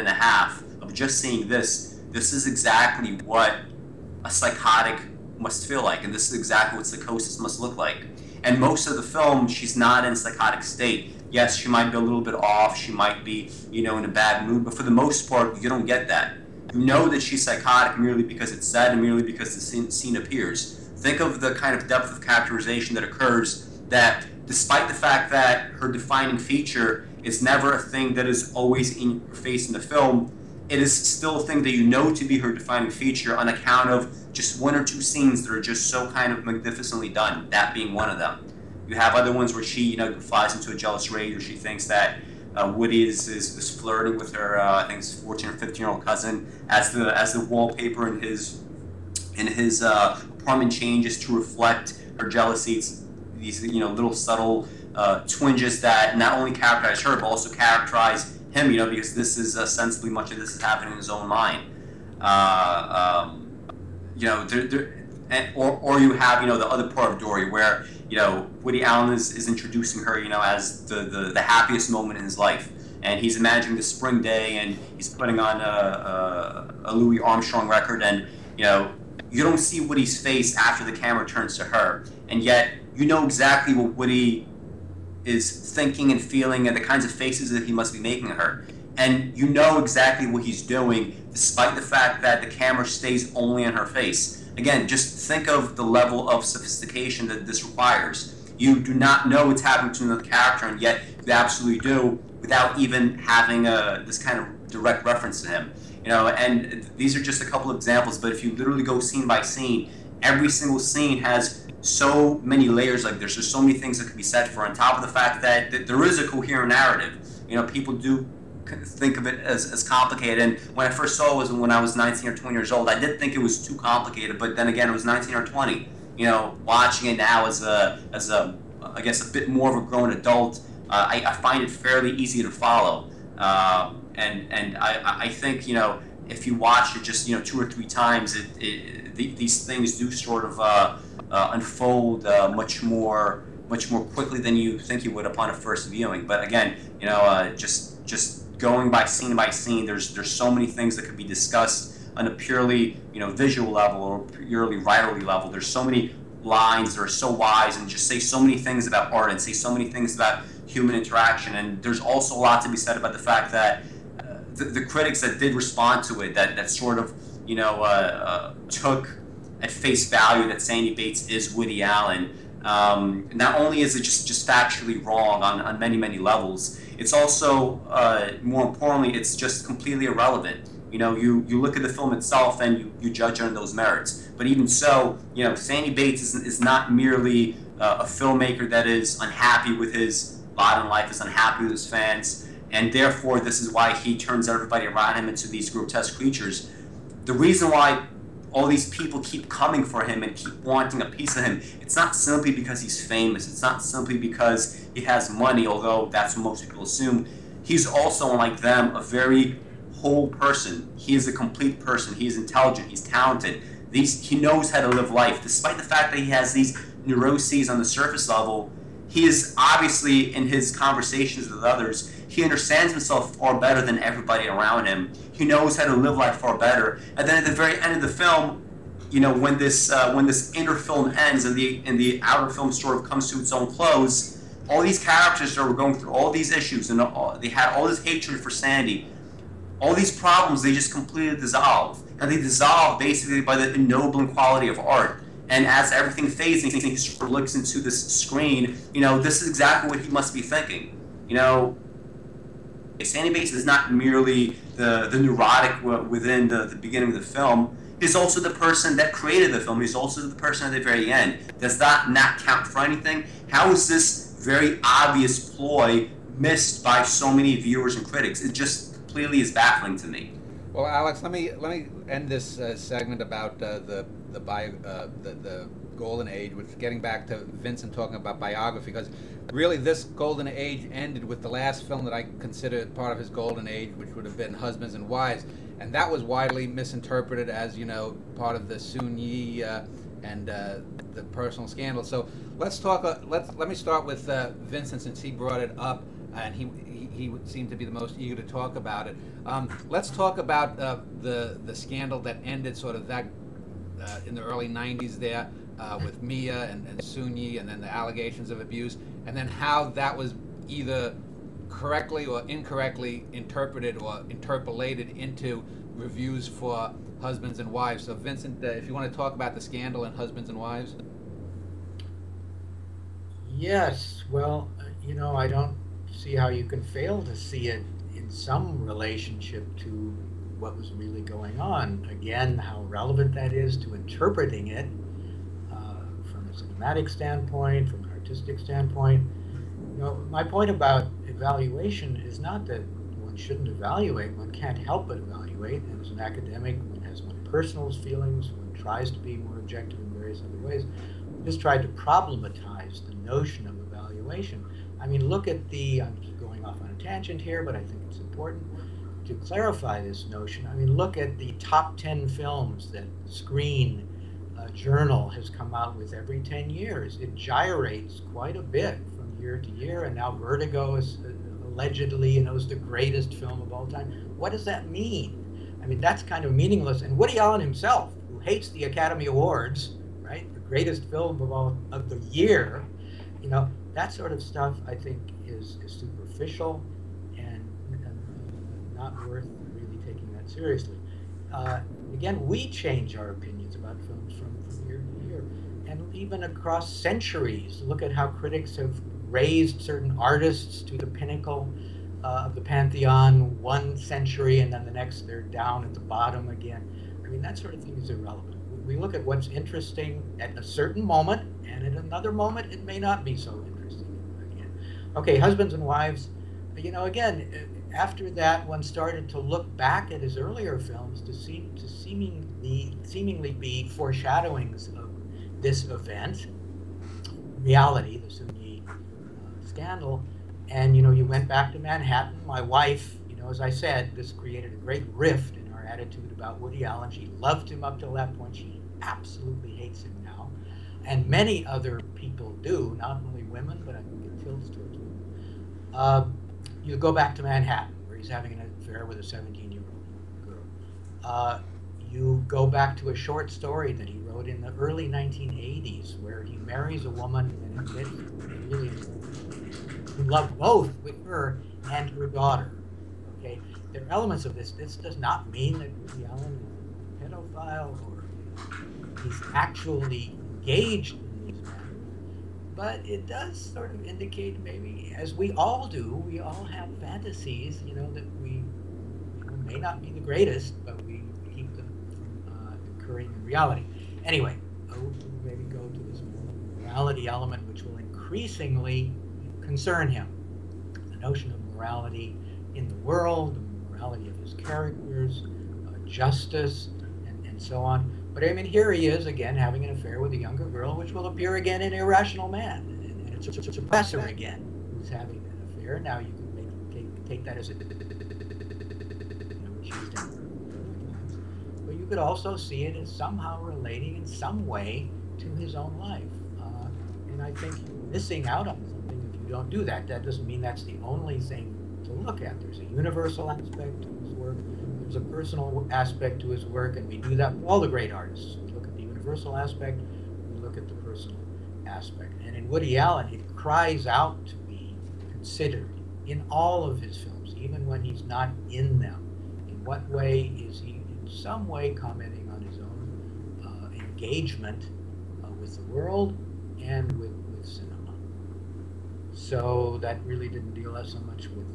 of just seeing this is exactly what a psychotic must feel like, and this is exactly what psychosis must look like. And most of the film, she's not in a psychotic state. Yes, she might be a little bit off, she might be, in a bad mood, but for the most part, you don't get that. You know that she's psychotic merely because it's said and merely because the scene appears. Think of the kind of depth of characterization that occurs, that despite the fact that her defining feature is never a thing that is always in her face in the film, it is still a thing that you know to be her defining feature on account of just 1 or 2 scenes that are just so kind of magnificently done, that being one of them. You have other ones where she, flies into a jealous rage, or she thinks that Woody is flirting with her, I think it's 14 or 15-year-old cousin, as the wallpaper in his apartment changes to reflect her jealousy. It's these little subtle twinges that not only characterize her but also characterize him, because this is sensibly much of this is happening in his own mind. Or you have the other part of Dory where Woody Allen is introducing her as the happiest moment in his life, and he's imagining the spring day, and he's putting on a Louis Armstrong record, and you don't see Woody's face after the camera turns to her, and yet you know exactly what Woody is thinking and feeling, and the kinds of faces that he must be making at her. and you know exactly what he's doing, despite the fact that the camera stays only on her face. Again, just think of the level of sophistication that this requires. You do not know what's happening to another character, and yet you absolutely do, without even having this kind of direct reference to him. You know, and these are just a couple of examples, but if you literally go scene by scene, every single scene has so many layers. Like, there's just so many things that could be said for, on top of the fact that there is a coherent narrative. You know, people do think of it as complicated, and when I first saw it was when I was 19 or 20 years old. I did think it was too complicated, but then again, it was 19 or 20. You know, watching it now as a I guess a bit more of a grown adult, I find it fairly easy to follow. And I think, you know, if you watch it just, you know, 2 or 3 times, these things do sort of unfold much more quickly than you think you would upon a first viewing. But again, you know, just going by scene, there's so many things that could be discussed on a purely, you know, visual level or purely writerly level. There's so many lines that are so wise and just say so many things about art and say so many things about human interaction. And there's also a lot to be said about the fact that the critics that did respond to it, that sort of, you know, took at face value that Sandy Bates is Woody Allen. Not only is it just factually wrong on many levels, it's also, more importantly, it's just completely irrelevant. You know, you look at the film itself and you judge on those merits. But even so, you know, Sandy Bates is not merely a filmmaker that is unhappy with his lot in life, is unhappy with his fans, and therefore this is why he turns everybody around him into these grotesque creatures. The reason why all these people keep coming for him and keep wanting a piece of him, it's not simply because he's famous, it's not simply because he has money, although that's what most people assume. He's also, unlike them, a very whole person. He is a complete person. He is intelligent. He's talented. He knows how to live life. Despite the fact that he has these neuroses on the surface level, he is obviously, in his conversations with others, he understands himself far better than everybody around him. He knows how to live life far better. And then at the very end of the film, you know, when this inner film ends and the outer film sort of comes to its own close, all these characters that were going through all these issues and they had all this hatred for Sandy, all these problems, they just completely dissolve. And they dissolve basically by the ennobling quality of art. And as everything fades and he sort of looks into this screen, you know, this is exactly what he must be thinking. You know, Sandy Bates is not merely the neurotic within the beginning of the film. He's also the person that created the film. He's also the person at the very end. Does that not count for anything? How is this very obvious ploy missed by so many viewers and critics? It just completely is baffling to me. Well, Alex, let me end this segment about the golden age with getting back to Vincent talking about biography, because really this golden age ended with the last film that I consider part of his golden age, which would have been Husbands and Wives, and that was widely misinterpreted as, you know, part of the Soon Yi and the personal scandal. So let's talk. Let me start with Vincent, since he brought it up, and he seemed to be the most eager to talk about it. Let's talk about the scandal that ended sort of that in the early 90s there with Mia and Soon Yi, and then the allegations of abuse, and then how that was either correctly or incorrectly interpreted or interpolated into reviews for Husbands and Wives. So Vincent, if you want to talk about the scandal in Husbands and Wives. Yes, well, you know, I don't see how you can fail to see it in some relationship to what was really going on. Again, how relevant that is to interpreting it from a cinematic standpoint, from an artistic standpoint. You know, my point about evaluation is not that one shouldn't evaluate. One can't help but evaluate. And as an academic, one has one personal feelings. One tries to be more objective in various other ways. Just tried to problematize the notion of evaluation. I mean, look at I'm just going off on a tangent here, but I think it's important to clarify this notion. I mean, look at the top 10 films that Screen Journal has come out with every 10 years. It gyrates quite a bit from year to year, and now Vertigo is allegedly, you know, is the greatest film of all time. What does that mean? I mean, that's kind of meaningless. And Woody Allen himself, who hates the Academy Awards, right, the greatest film of the year, you know, that sort of stuff, I think, is superficial and not worth really taking that seriously. Again, we change our opinions about films from year to year, and even across centuries. Look at how critics have raised certain artists to the pinnacle of the pantheon one century, and then the next they're down at the bottom again. I mean, that sort of thing is irrelevant. We look at what's interesting at a certain moment, and at another moment it may not be so interesting again. Okay, husbands and wives, again, after that one started to look back at his earlier films to seemingly be foreshadowings of this event, reality, the Sunni scandal. And you went back to Manhattan. My wife, as I said, this created a great rift in our attitude about Woody Allen. She loved him up till that point. She absolutely hates him now, and many other people do. Not only women, but I think it tilts towards women. You go back to Manhattan, where he's having an affair with a 17-year-old girl. You go back to a short story that he wrote in the early 1980s, where he marries a woman and admits really who loved both with her and her daughter. Okay, there are elements of this. This does not mean that Woody Allen is a pedophile or he's actually engaged in these matters, but it does sort of indicate, maybe, as we all do, we all have fantasies, that we may not be the greatest, but we keep them from occurring in reality. Anyway, we'll maybe go to this morality element, which will increasingly concern him. The notion of morality in the world, the morality of his characters, justice, and so on. But I mean, here he is again having an affair with a younger girl, which will appear again in Irrational Man. And it's a professor again who's having an affair. Now you can take that as a but you could also see it as somehow relating in some way to his own life. And I think you're missing out on something if you don't do that. That doesn't mean that's the only thing to look at. There's a universal aspect to his work. There's a personal aspect to his work, and we do that with all the great artists. We look at the universal aspect, we look at the personal aspect. And in Woody Allen, it cries out to be considered in all of his films, even when he's not in them. In what way is he in some way commenting on his own engagement with the world and with cinema? So that really didn't deal so much with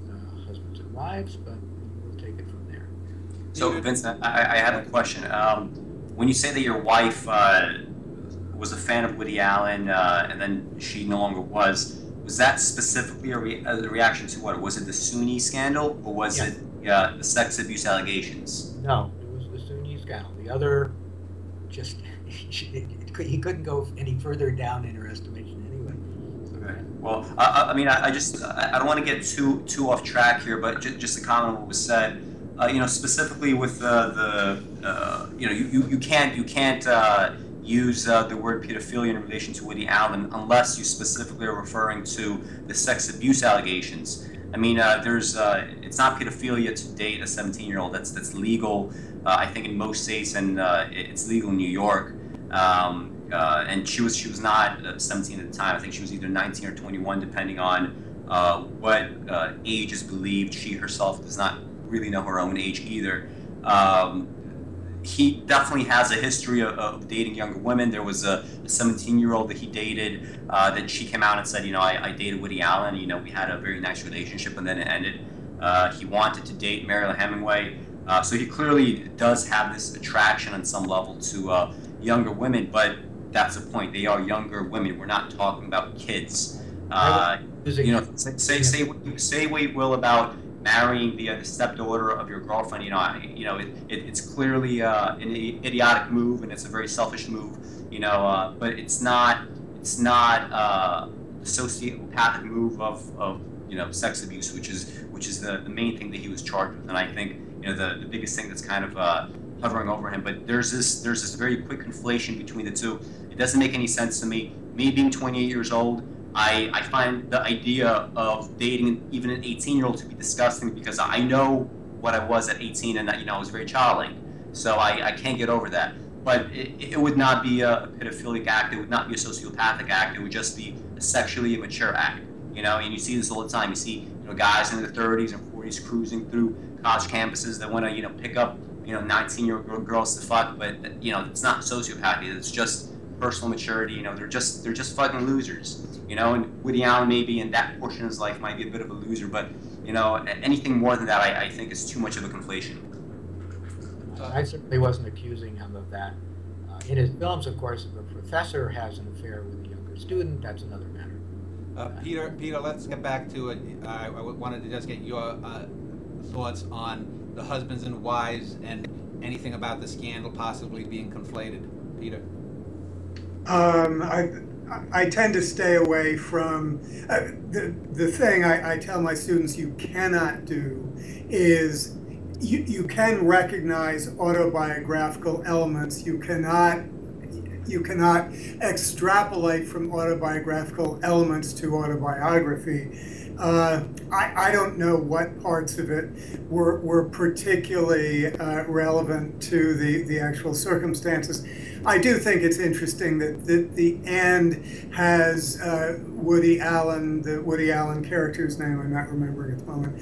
husbands and wives, but we'll take it from there. So, Vincent, I have a question. When you say that your wife was a fan of Woody Allen and then she no longer was that specifically a reaction to what? Was it the Sunni scandal, or was it the sex abuse allegations? No, it was the Sunni scandal. The other, just he couldn't go any further down in her estimation anyway. Okay. Well, I mean, I don't want to get too off track here, but just to comment on what was said. Specifically with you can't use the word pedophilia in relation to Woody Allen unless you specifically are referring to the sex abuse allegations. I mean, it's not pedophilia to date a 17-year-old. That's legal, I think, in most states, and it's legal in New York. And she was not 17 at the time. I think she was either 19 or 21, depending on what age is believed. She herself does not really know her own age either. He definitely has a history of dating younger women. There was a 17-year-old that he dated that she came out and said, I dated Woody Allen. We had a very nice relationship, and then it ended. He wanted to date Mariel Hemingway. So he clearly does have this attraction on some level to younger women, but that's the point. They are younger women. We're not talking about kids. Say what you will about marrying the stepdaughter of your girlfriend. It's clearly an idiotic move, and it's a very selfish move. But it's not a sociopathic move of sex abuse, which is the main thing that he was charged with. And I think the biggest thing that's kind of hovering over him. But there's this very quick conflation between the two. It doesn't make any sense to me. Me being 28 years old, I find the idea of dating even an 18-year-old to be disgusting, because I know what I was at 18, and that I was very childlike. So I can't get over that. But it would not be a pedophilic act. It would not be a sociopathic act. It would just be a sexually immature act. And you see this all the time. You see guys in their 30s and where he's cruising through college campuses that want to, pick up, 19-year-old girls to fuck, but it's not sociopathy. It's just personal maturity. They're just fucking losers. And Woody Allen maybe in that portion of his life might be a bit of a loser, but anything more than that, I think is too much of a conflation. I certainly wasn't accusing him of that. In his films, of course, if a professor has an affair with a younger student, that's another matter. Peter, let's get back to it. I wanted to just get your thoughts on the husbands and wives and anything about the scandal possibly being conflated. Peter. I tend to stay away from the thing I tell my students you cannot do is you can recognize autobiographical elements. You cannot extrapolate from autobiographical elements to autobiography. I don't know what parts of it were particularly relevant to the actual circumstances. I do think it's interesting that the end has Woody Allen, the Woody Allen character's name, I'm not remembering at the moment,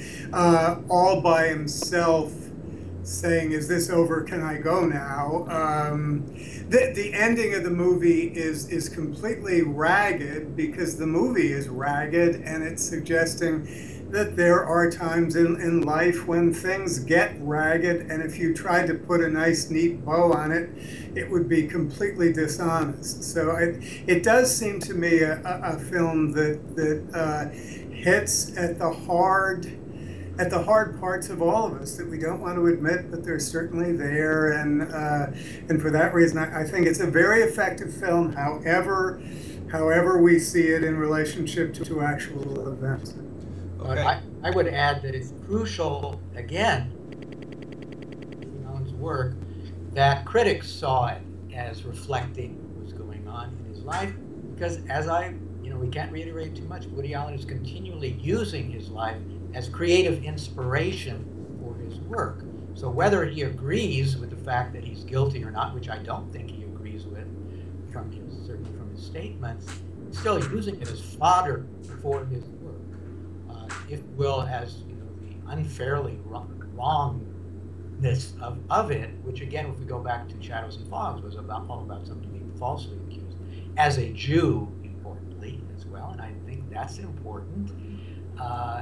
all by himself saying, "Is this over? Can I go now?" The ending of the movie is completely ragged because the movie is ragged, and it's suggesting that there are times in life when things get ragged, and if you tried to put a nice, neat bow on it, it would be completely dishonest. So it does seem to me a film that hits at the hard parts of all of us that we don't want to admit, but they're certainly there, and for that reason, I think it's a very effective film. However we see it in relationship to actual events. Okay. I would add that it's crucial, again, in Allen's work, that critics saw it as reflecting what was going on in his life, because we can't reiterate too much, Woody Allen is continually using his life as creative inspiration for his work. So whether he agrees with the fact that he's guilty or not, which I don't think he agrees with, certainly from his statements, he's still using it as fodder for his work. If will, as the unfairly wrongness of it, which again, if we go back to Shadows and Fogs, was all about something being falsely accused, as a Jew, importantly as well, and I think that's important.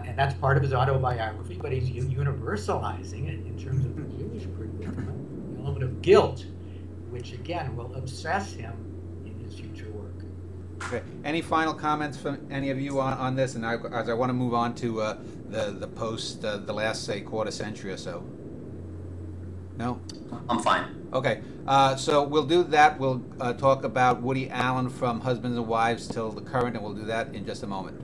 And that's part of his autobiography, but he's universalizing it in terms of the Jewish predicament, the element of guilt, which again will obsess him in his future work. Okay. Any final comments from any of you on this? And as I want to move on to the post, the last, say, quarter century or so. No? I'm fine. Okay. So we'll do that. We'll talk about Woody Allen from Husbands and Wives till the current, and we'll do that in just a moment.